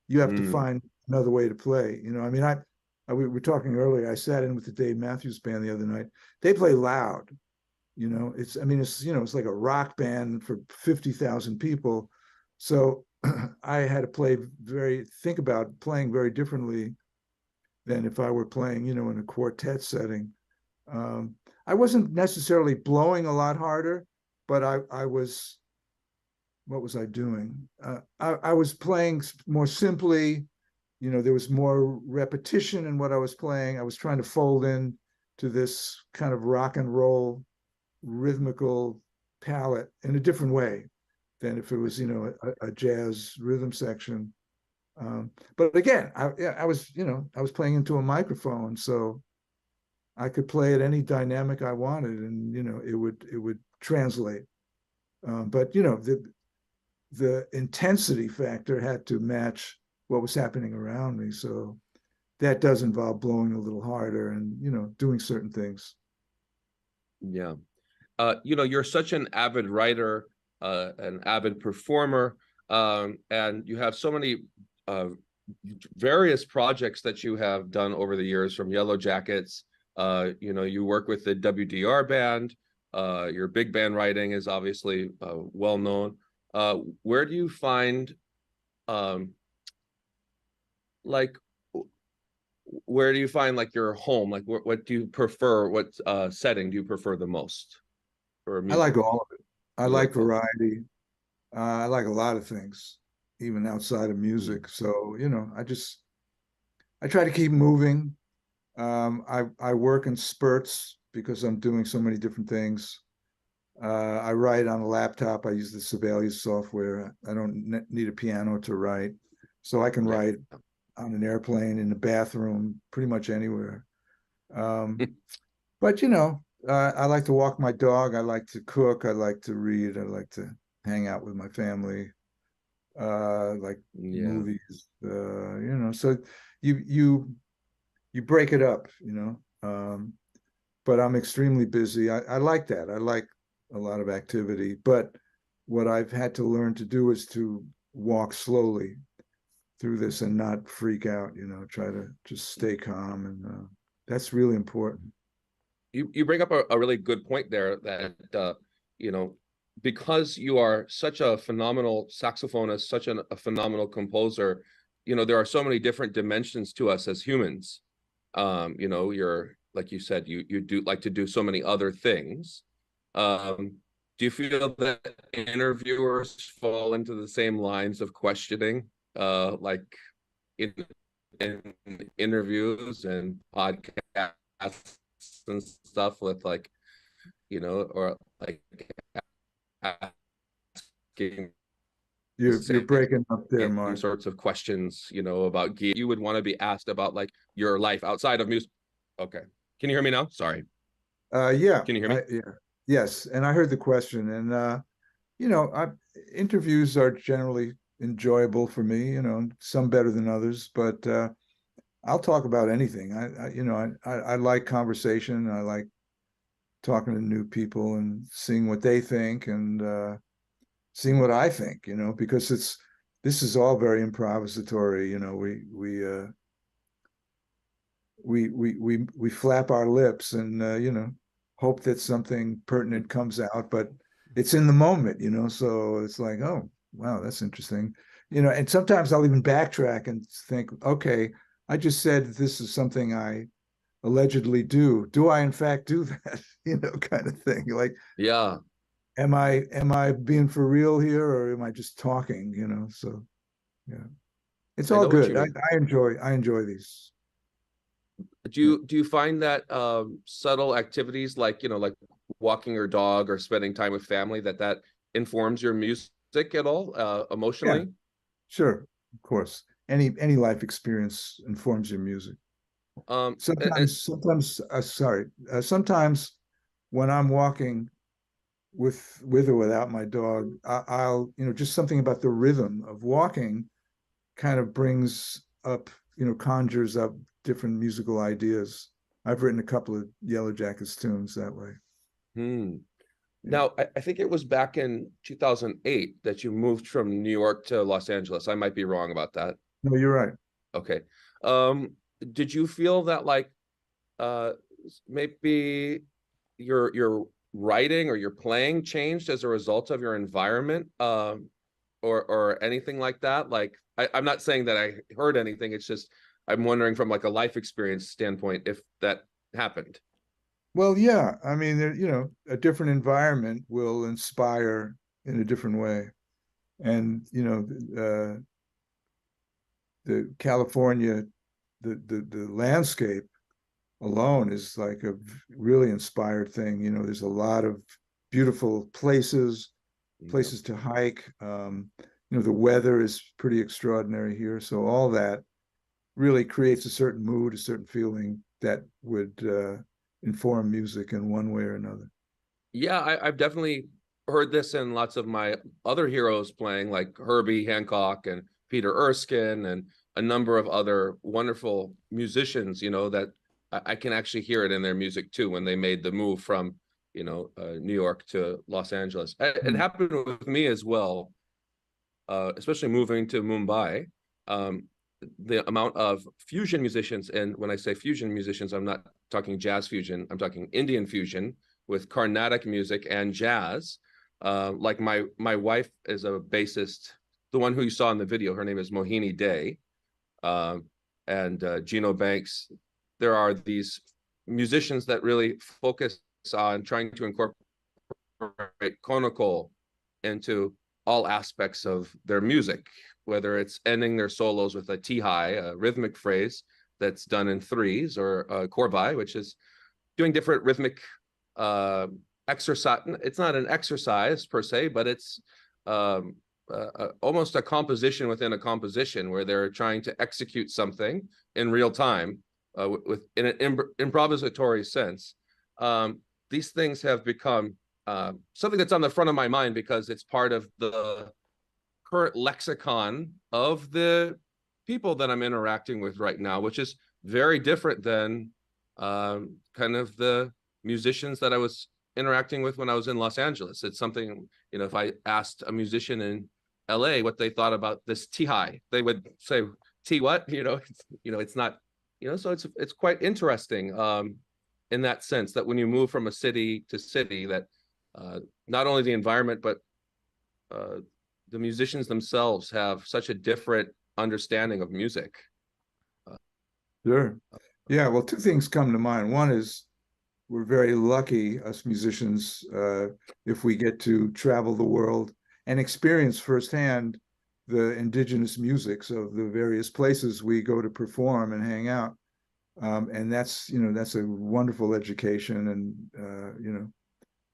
You have to find another way to play, we were talking earlier, I sat in with the Dave Matthews Band the other night. They play loud, it's like a rock band for 50,000 people. So I had to think about playing very differently than if I were playing, in a quartet setting. I wasn't necessarily blowing a lot harder, but I was, what was I doing? I was playing more simply. There was more repetition in what I was playing. I was trying to fold in to this kind of rock and roll rhythmical palette in a different way than if it was, a jazz rhythm section. But again, I was playing into a microphone, so I could play at any dynamic I wanted, and it would translate. But the intensity factor had to match what was happening around me. So that does involve blowing a little harder and, doing certain things. Yeah. You're such an avid writer, an avid performer, and you have so many various projects that you have done over the years, from Yellowjackets. You work with the WDR band. Your big band writing is obviously well known. Where do you find where do you find your home? What do you prefer? What setting do you prefer the most for music? I like all of it. I like variety. I like a lot of things, even outside of music. So, I try to keep moving. I work in spurts because I'm doing so many different things. I write on a laptop. I use the Sibelius software. I don't need a piano to write. So I can write on an airplane, in the bathroom, pretty much anywhere. But, I like to walk my dog. I like to cook. I like to read. I like to hang out with my family. Movies. So you break it up, but I'm extremely busy. I like that. I like a lot of activity. But what I've had to learn to do is to walk slowly through this and not freak out, try to just stay calm. And that's really important. You bring up a really good point there, that, because you are such a phenomenal saxophonist, such a phenomenal composer, there are so many different dimensions to us as humans. You're, like you said, you do like to do so many other things. Do you feel that interviewers fall into the same lines of questioning, like in interviews and podcasts and stuff, with or asking you're breaking up there, Mark. Sorts of questions, about gear you would want to be asked about, your life outside of music. Okay, can you hear me now? Sorry. Yeah. Can you hear me? Yeah. Yes, and I heard the question, and interviews are generally enjoyable for me. Some better than others, but I'll talk about anything. I like conversation. I like talking to new people and seeing what they think, and seeing what I think, because this is all very improvisatory. We flap our lips and hope that something pertinent comes out, but it's in the moment, so it's like, oh wow, that's interesting, and sometimes I'll even backtrack and think, okay, I just said this is something I allegedly do I in fact do that, kind of thing, like, yeah, am I being for real here, or am I just talking, so yeah, it's all good. I enjoy these. Do you find that subtle activities, like walking your dog or spending time with family, that informs your music at all, emotionally? Yeah, sure, of course. Any life experience informs your music. And Sometimes when I'm walking with or without my dog, I'll, just something about the rhythm of walking kind of brings up, conjures up different musical ideas. I've written a couple of Yellowjackets tunes that way. hmm. Yeah. Now, I think it was back in 2008 that you moved from New York to Los Angeles. I might be wrong about that. No, you're right. Okay. Um, did you feel that like uh maybe your writing or your playing changed as a result of your environment, or anything like that? Like I'm not saying that I heard anything, it's just I'm wondering from like a life experience standpoint if that happened. Well, yeah. I mean, a different environment will inspire in a different way. And, the California, the landscape alone is like a really inspired thing. There's a lot of beautiful places, Yeah. places to hike. The weather is pretty extraordinary here. So all that really creates a certain mood, a certain feeling that would inform music in one way or another. Yeah, I've definitely heard this in lots of my other heroes playing, like Herbie Hancock and Peter Erskine and a number of other wonderful musicians, that I can actually hear it in their music too when they made the move from, New York to Los Angeles. It Mm. happened with me as well, especially moving to Mumbai. Um, the amount of fusion musicians, and when I say fusion musicians, I'm not talking jazz fusion, I'm talking Indian fusion with Carnatic music and jazz. Like my wife is a bassist, the one who you saw in the video. Her name is Mohini Day, and Gino Banks. There are these musicians that really focus on trying to incorporate conical into all aspects of their music, whether it's ending their solos with a ti-high, a rhythmic phrase that's done in threes, or a korbai, which is doing different rhythmic exercise. It's not an exercise per se, but it's almost a composition within a composition where they're trying to execute something in real time, with in an improvisatory sense. These things have become something that's on the front of my mind because it's part of the current lexicon of the people that I'm interacting with right now, which is very different than kind of the musicians that I was interacting with when I was in Los Angeles. It's something, if I asked a musician in LA what they thought about this T-high, they would say, T what? It's not, so it's quite interesting in that sense, that when you move from a city to city, that not only the environment, but the musicians themselves have such a different understanding of music. Sure. Yeah, well, two things come to mind. One is we're very lucky, us musicians, if we get to travel the world and experience firsthand the indigenous musics of the various places we go to perform and hang out. And that's a wonderful education. And,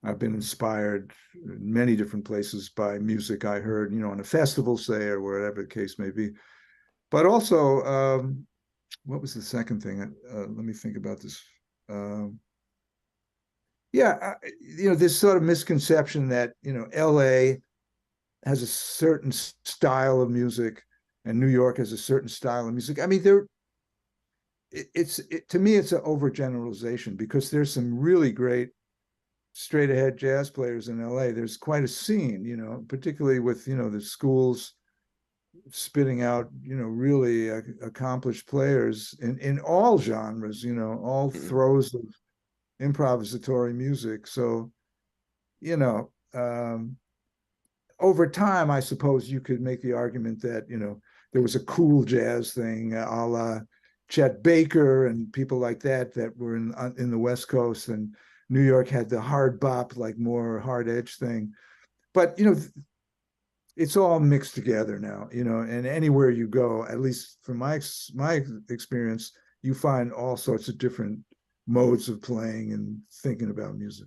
I've been inspired in many different places by music I heard, on a festival, say, or wherever the case may be. But also, what was the second thing? Let me think about this. This sort of misconception that, LA has a certain style of music and New York has a certain style of music. I mean, to me, it's an overgeneralization because there's some really great straight ahead jazz players in LA. There's quite a scene, particularly with, the schools spitting out, really accomplished players in all genres, all throws of improvisatory music. So, over time, I suppose you could make the argument that, there was a cool jazz thing, a la Chet Baker and people like that were in the West Coast, and New York had the hard bop, like more hard edge thing. But, it's all mixed together now, and anywhere you go, at least from my experience, you find all sorts of different modes of playing and thinking about music.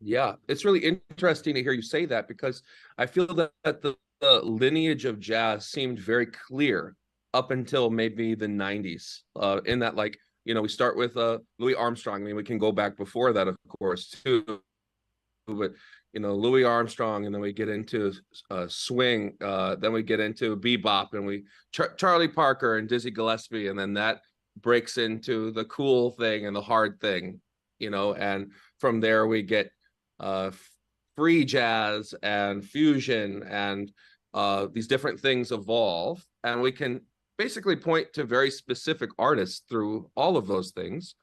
Yeah, it's really interesting to hear you say that, because I feel that the lineage of jazz seemed very clear up until maybe the 90s. In that, like, we start with Louis Armstrong. I mean, we can go back before that, of course, too. But Louis Armstrong, and then we get into swing, then we get into bebop, and Charlie Parker and Dizzy Gillespie, and then that breaks into the cool thing and the hard thing, and from there we get uh, free jazz and fusion, and these different things evolve, and we can basically point to very specific artists through all of those things.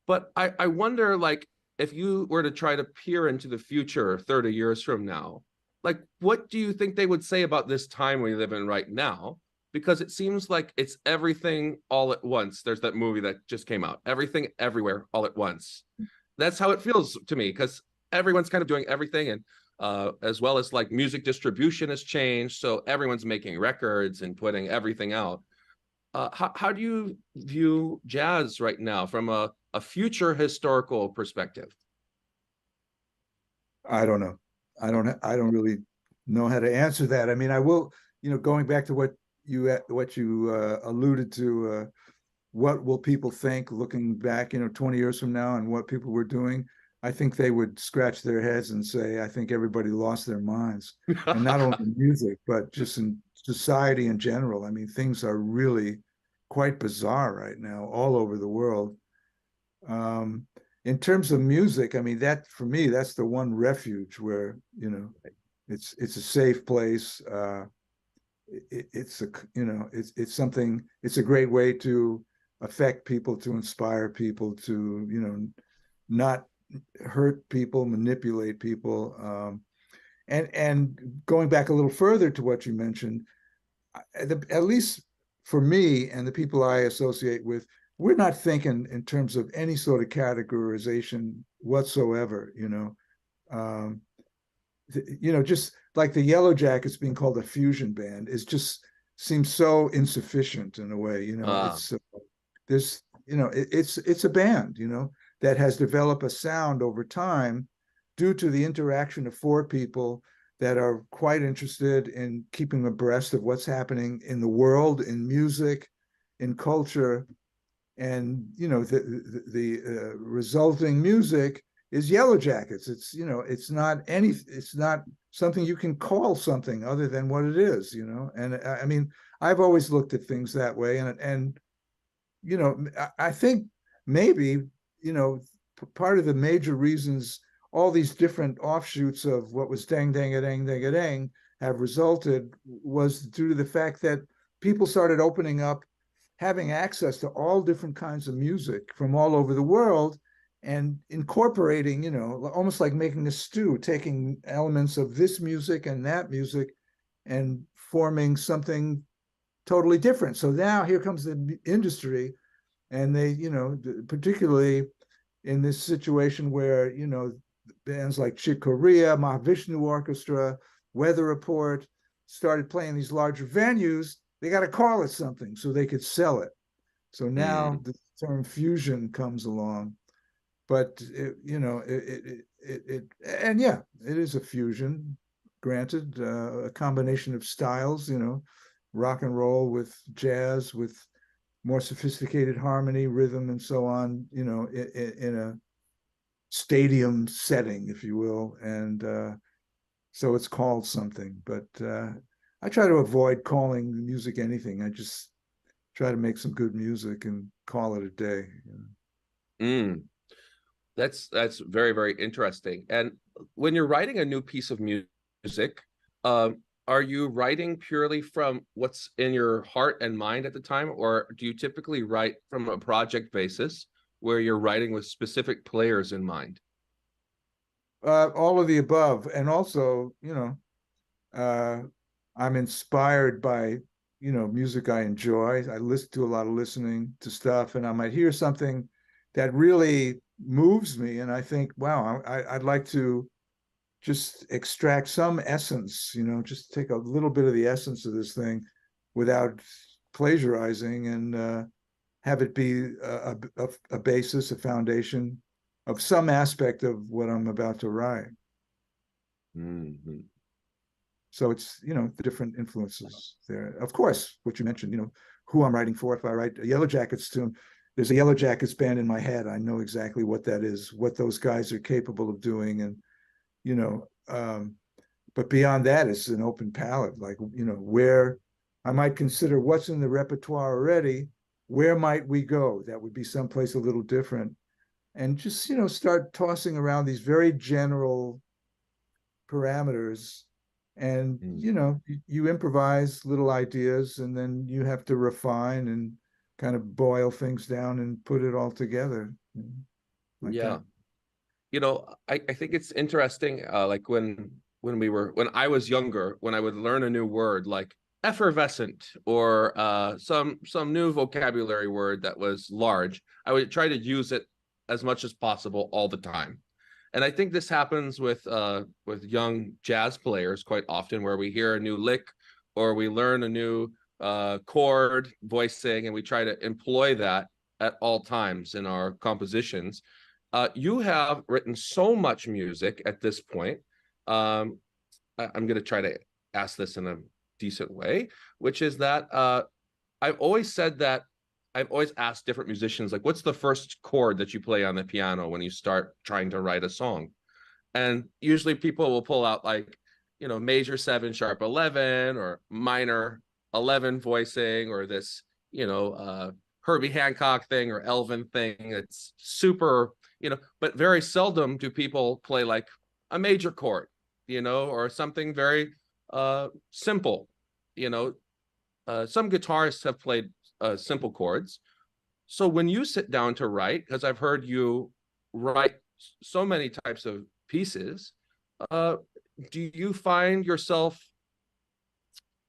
But I wonder, like, if you were to try to peer into the future 30 years from now, like, what do you think they would say about this time we live in right now? Because it seems like it's everything all at once. There's that movie that just came out, Everything Everywhere All at Once. That's how it feels to me, because everyone's kind of doing everything, and as well as, like, music distribution has changed, so everyone's making records and putting everything out. How do you view jazz right now from a future historical perspective? I don't know. I don't really know how to answer that. I mean, I will, going back to what you alluded to, what will people think looking back, 20 years from now, and what people were doing? I think they would scratch their heads and say, I think everybody lost their minds. And not only in music, but just in society in general. I mean, things are really quite bizarre right now all over the world. In terms of music, I mean, that for me, that's the one refuge where, it's a safe place. It's something, it's a great way to affect people, to inspire people, to, not hurt people, manipulate people. And going back a little further to what you mentioned, at least for me and the people I associate with, we're not thinking in terms of any sort of categorization whatsoever. Just like the Yellowjackets being called a fusion band is just seems so insufficient in a way. It's there's it's a band that has developed a sound over time due to the interaction of four people that are quite interested in keeping abreast of what's happening in the world, in music, in culture. And the resulting music is Yellowjackets. It's not something you can call something other than what it is. And I mean, I've always looked at things that way, and I think maybe part of the major reasons all these different offshoots of what was dang dang a dang dang a dang have resulted was due to the fact that people started opening up, having access to all different kinds of music from all over the world, and incorporating, almost like making a stew, taking elements of this music and that music and forming something totally different. So now here comes the industry, and they, particularly in this situation where, bands like Chick Corea, Mahavishnu Orchestra, Weather Report started playing these larger venues, they got to call it something so they could sell it. So now the term fusion comes along, but it is a fusion, granted, a combination of styles, rock and roll with jazz, with more sophisticated harmony, rhythm, and so on, in a stadium setting, if you will. And so it's called something, but I try to avoid calling the music anything. I just try to make some good music and call it a day. That's very, very interesting. And when you're writing a new piece of music, are you writing purely from what's in your heart and mind at the time, or do you typically write from a project basis where you're writing with specific players in mind? All of the above. And also, I'm inspired by, music I enjoy. I listen to a lot of listening to stuff, and I might hear something that really moves me. And I think, wow, I'd like to just extract some essence, just take a little bit of the essence of this thing without plagiarizing, and have it be a basis, a foundation of some aspect of what I'm about to write. Mm-hmm. So it's, the different influences there. Of course, what you mentioned, who I'm writing for. If I write a Yellowjackets tune, there's a Yellowjackets band in my head. I know exactly what that is, what those guys are capable of doing. And, but beyond that, it's an open palette, like, where I might consider what's in the repertoire already, where might we go? That would be someplace a little different. And just, start tossing around these very general parameters. And, you improvise little ideas, and then you have to refine and kind of boil things down and put it all together. Like Yeah. that. I think it's interesting, like when I was younger, when I would learn a new word like effervescent or some new vocabulary word that was large, I would try to use it as much as possible all the time. And I think this happens with young jazz players quite often, where we hear a new lick or we learn a new chord voicing, and we try to employ that at all times in our compositions. You have written so much music at this point. I'm going to try to ask this in a decent way, which is that I've always said that I've always asked different musicians, like, what's the first chord that you play on the piano when you start trying to write a song? And usually people will pull out like, major 7 sharp 11 or minor 11 voicing, or this, Herbie Hancock thing or Elvin thing. It's super, but very seldom do people play like a major chord, or something very simple. Some guitarists have played simple chords. So when you sit down to write, because I've heard you write so many types of pieces, do you find yourself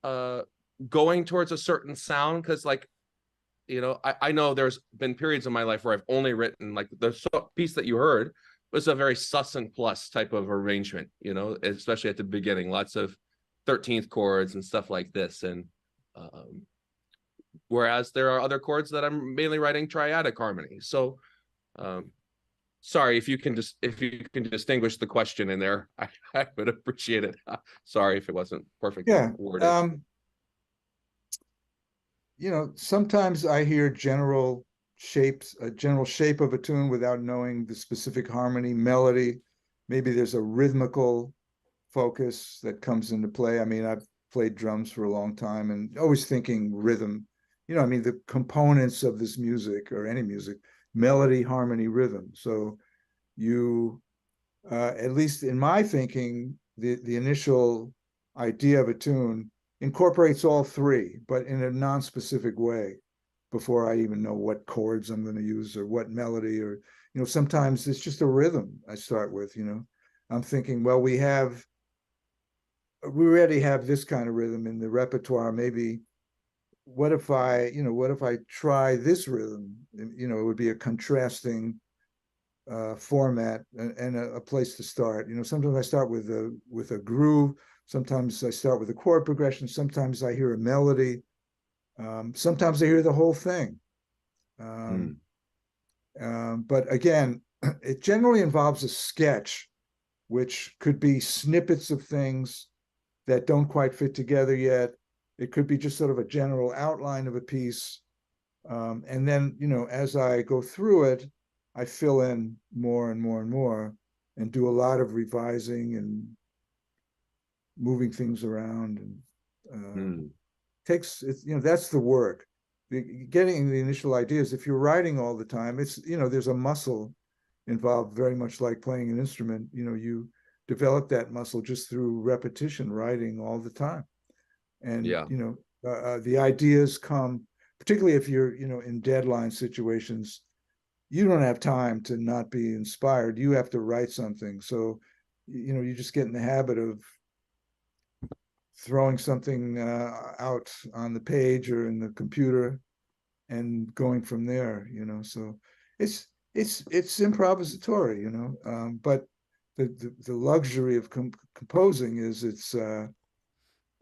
going towards a certain sound? Because like, I know there's been periods in my life where I've only written, like, the piece that you heard was a very sus and plus type of arrangement, especially at the beginning, lots of 13th chords and stuff like this. And whereas there are other chords that I'm mainly writing triadic harmony. So sorry, if you can distinguish the question in there, I would appreciate it. Sorry if it wasn't perfectly worded. Sometimes I hear general shapes, a general shape of a tune without knowing the specific harmony, melody. Maybe there's a rhythmical focus that comes into play. I mean, I've played drums for a long time and always thinking rhythm. The components of this music, or any music, melody, harmony, rhythm. So you, at least in my thinking, the initial idea of a tune incorporates all three, but in a non-specific way, before I even know what chords I'm going to use or what melody, or, sometimes it's just a rhythm I start with. I'm thinking, well, we already have this kind of rhythm in the repertoire. Maybe what if I try this rhythm? It would be a contrasting format and a place to start. Sometimes I start with a groove. Sometimes I start with a chord progression. Sometimes I hear a melody. Sometimes I hear the whole thing. But again, it generally involves a sketch, which could be snippets of things that don't quite fit together yet. It could be just sort of a general outline of a piece. And then, as I go through it, I fill in more and more and more, and do a lot of revising and moving things around. And that's the work. Getting the initial ideas. If you're writing all the time, it's, there's a muscle involved, very much like playing an instrument. You develop that muscle just through repetition, writing all the time. And the ideas come, particularly if you're in deadline situations. You don't have time to not be inspired. You have to write something. So you just get in the habit of throwing something out on the page or in the computer and going from there. So it's improvisatory. But the luxury of composing is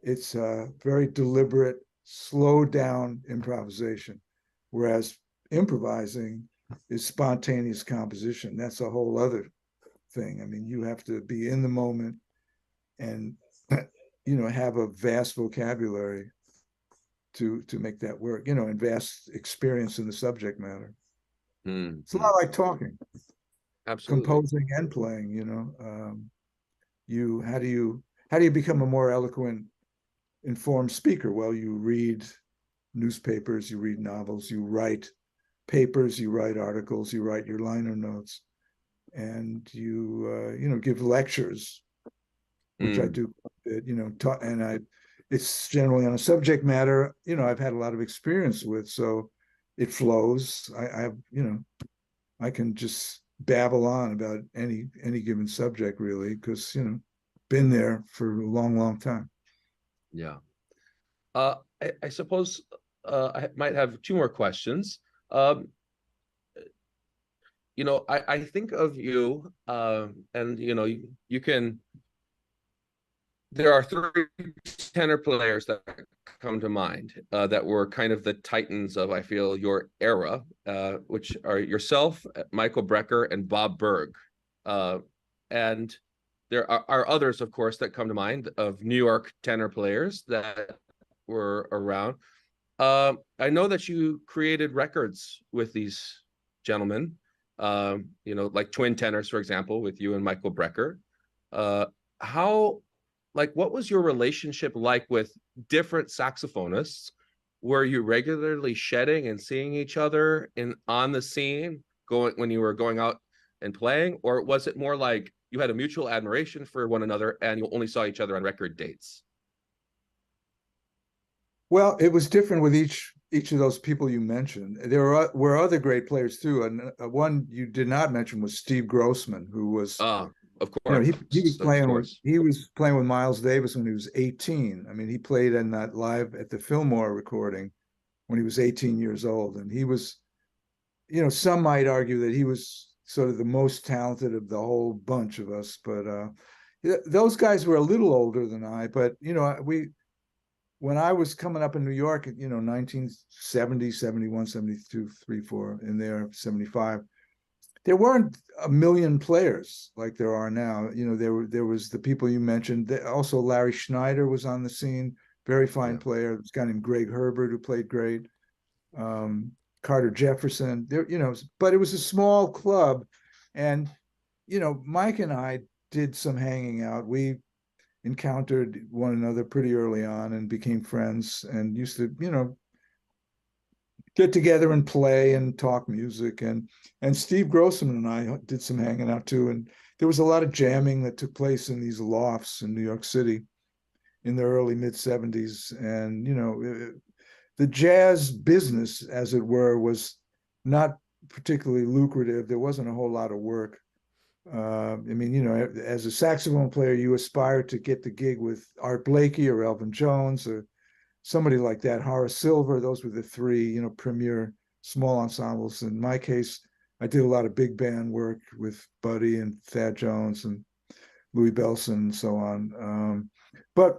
it's very deliberate, slowed down improvisation, whereas improvising is spontaneous composition. That's a whole other thing. I mean, you have to be in the moment and have a vast vocabulary to make that work, and vast experience in the subject matter. Mm-hmm. It's a lot like talking, Absolutely. composing and playing. How do you become a more eloquent, informed speaker? Well, you read newspapers, you read novels, you write papers, you write articles, you write your liner notes, and you give lectures, which I do, it's generally on a subject matter I've had a lot of experience with, so it flows. I can just babble on about any given subject, really, because been there for a long time. Yeah. I suppose I might have two more questions. I think of you, and you can. There are three tenor players that come to mind that were kind of the titans of, I feel, your era, which are yourself, Michael Brecker, and Bob Berg. And there are others, of course, that come to mind of New York tenor players that were around. I know that you created records with these gentlemen, like twin tenors, for example, with you and Michael Brecker. What was your relationship like with different saxophonists? Were you regularly shedding and seeing each other on the scene when you were going out and playing? Or was it more like you had a mutual admiration for one another and you only saw each other on record dates? Well, it was different with each of those people you mentioned. There were other great players too, and one you did not mention was Steve Grossman, who was, of course, he was playing with Miles Davis when he was 18. I mean, he played in that live at the Fillmore recording when he was 18 years old, and he was, some might argue that he was sort of the most talented of the whole bunch of us, but those guys were a little older than I. But when I was coming up in New York, 1970, 71, 72, 3, 4, in there, 75, there weren't a million players like there are now. There was the people you mentioned. Also, Larry Schneider was on the scene, very fine player. This guy named Greg Herbert who played great. Carter Jefferson, but it was a small club. And, Mike and I did some hanging out. We encountered one another pretty early on and became friends and used to, get together and play and talk music. And Steve Grossman and I did some hanging out too. And there was a lot of jamming that took place in these lofts in New York City in the early mid-70s. And, the jazz business, as it were, was not particularly lucrative. There wasn't a whole lot of work. As a saxophone player, you aspire to get the gig with Art Blakey or Elvin Jones or somebody like that, Horace Silver. Those were the three, premier small ensembles. In my case, I did a lot of big band work with Buddy and Thad Jones and Louis Bellson and so on. But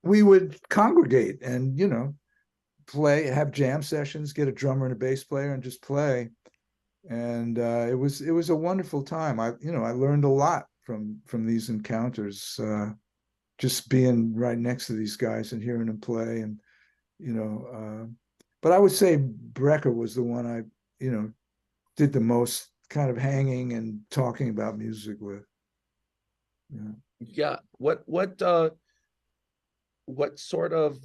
we would congregate and, play, have jam sessions, get a drummer and a bass player and just play. And it was a wonderful time. I learned a lot from these encounters, just being right next to these guys and hearing them play. And but I would say Brecker was the one I did the most kind of hanging and talking about music with. Yeah. What sort of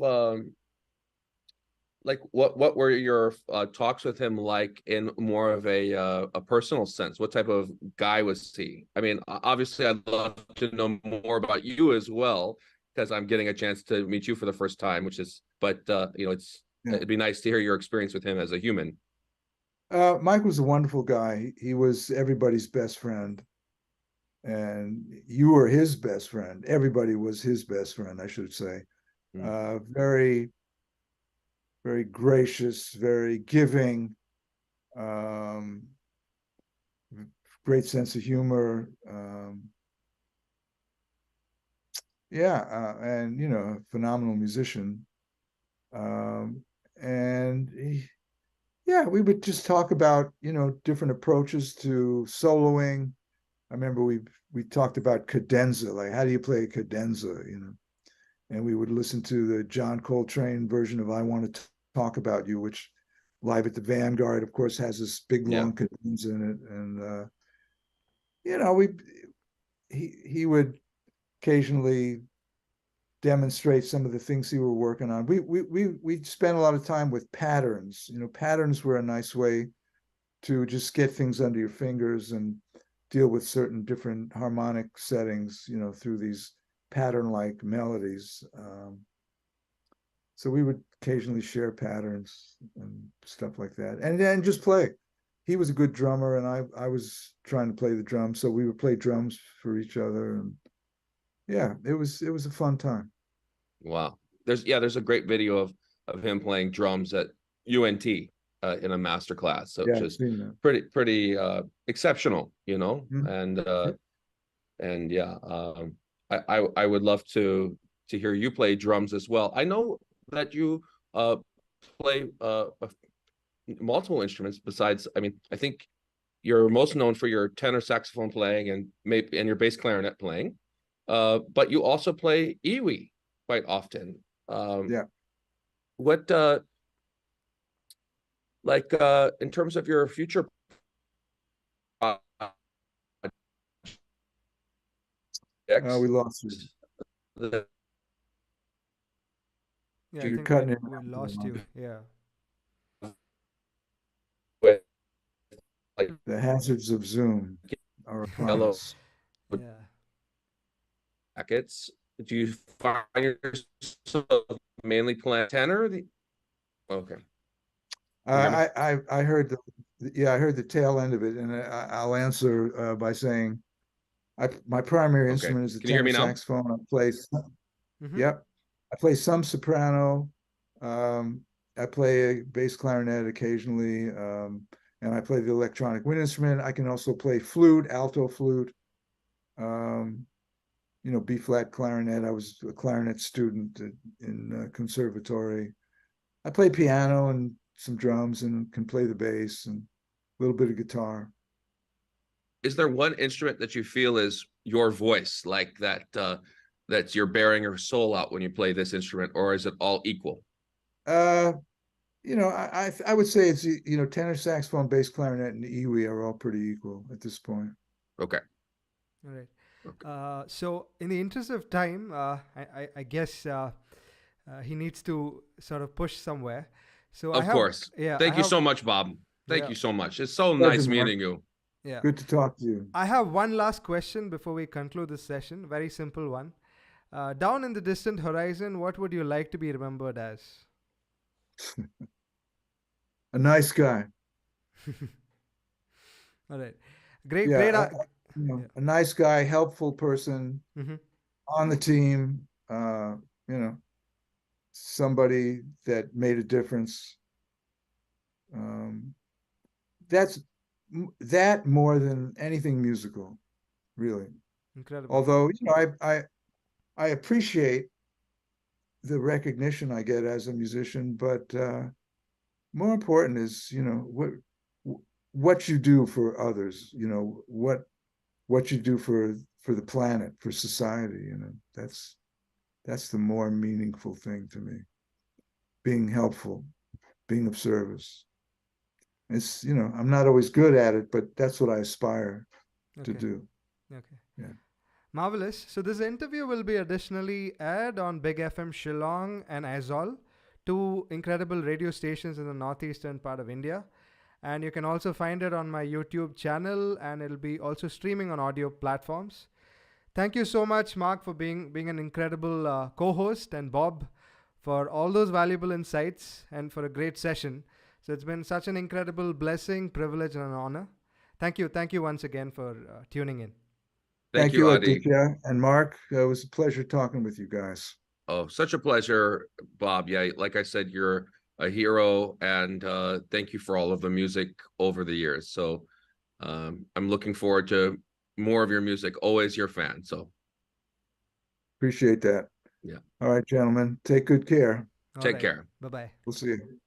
what were your talks with him like in more of a personal sense? What type of guy was he? I mean, obviously, I'd love to know more about you as well, because I'm getting a chance to meet you for the first time, it'd be nice to hear your experience with him as a human. Mike was a wonderful guy. He was everybody's best friend, and you were his best friend. Everybody was his best friend, I should say. Very, very gracious, very giving, great sense of humor. Phenomenal musician. And Yeah, we would just talk about, different approaches to soloing. I remember we talked about cadenza, like how do you play a cadenza, and we would listen to the John Coltrane version of I Want to Talk About You, which Live at the Vanguard, of course, has this big Yeah. long cadenza in it. And we he would occasionally demonstrate some of the things he were working on. We spent a lot of time with patterns. Patterns were a nice way to just get things under your fingers and deal with certain different harmonic settings, through these pattern-like melodies. So we would occasionally share patterns and stuff like that, and then just play. He was a good drummer, and I was trying to play the drums, so we would play drums for each other, and yeah, it was a fun time. Wow. There's a great video of him playing drums at UNT in a master class. So Yeah, I've just seen that. pretty exceptional, Mhm. and yeah, I would love to hear you play drums as well. I know that you play multiple instruments besides, I think you're most known for your tenor saxophone playing and your bass clarinet playing. But you also play iwi quite often. Yeah. What in terms of your future We projects, lost you. the Yeah, I You're think cutting it we out. lost you. Yeah. with like The hazards of Zoom are upon Yellow us. Yeah. Jackets, do you find yourself mainly playing tenor? Okay. Can you hear me? I heard I heard the tail end of it, and I'll answer by saying my primary Okay. instrument is the Can you hear tenor me now? saxophone. I play, Mm-hmm. yep, I play some soprano. I play a bass clarinet occasionally, and I play the electronic wind instrument. I can also play flute, alto flute, um, B flat clarinet. I was a clarinet student in conservatory. I play piano and some drums and can play the bass and a little bit of guitar. Is there one instrument that you feel is your voice, like that you're bearing your soul out when you play this instrument, or is it all equal? Uh, I would say it's tenor saxophone, bass clarinet, and iwi are all pretty equal at this point. Okay. All right. Okay. So, in the interest of time, I guess he needs to sort of push somewhere. So I Of have, course. yeah, I Thank you have, so much, Bob. Thank yeah, you so much. It's so Pleasure, nice Mark. meeting you. yeah. Good to talk to you. I have one last question before we conclude this session. Very simple one. Down in the distant horizon, what would you like to be remembered as? A nice guy. All right. Great, Yeah, great. yeah, a nice guy, helpful person Mm-hmm. on the team. Somebody that made a difference. That's that more than anything musical, really. Incredible. Although I appreciate the recognition I get as a musician, but more important is what you do for others. What you do for the planet, for society. That's the more meaningful thing to me. Being helpful, being of service. It's I'm not always good at it, but that's what I aspire to Okay. do. Okay. Yeah. Marvelous. So this interview will be additionally aired on Big FM Shillong and Aizawl, two incredible radio stations in the northeastern part of India. And you can also find it on my YouTube channel, and it'll be also streaming on audio platforms. Thank you so much, Mark, for being an incredible co-host, and Bob for all those valuable insights and for a great session. So it's been such an incredible blessing, privilege, and an honor. Thank you once again for tuning in. Thank you, Adi. Aditya and Mark. It was a pleasure talking with you guys. Oh, such a pleasure, Bob. Yeah, like I said, you're a hero, and thank you for all of the music over the years. So I'm looking forward to more of your music. Always your fan. So Appreciate that. yeah. All right, gentlemen. Take good care. Take care. Bye-bye. We'll see you.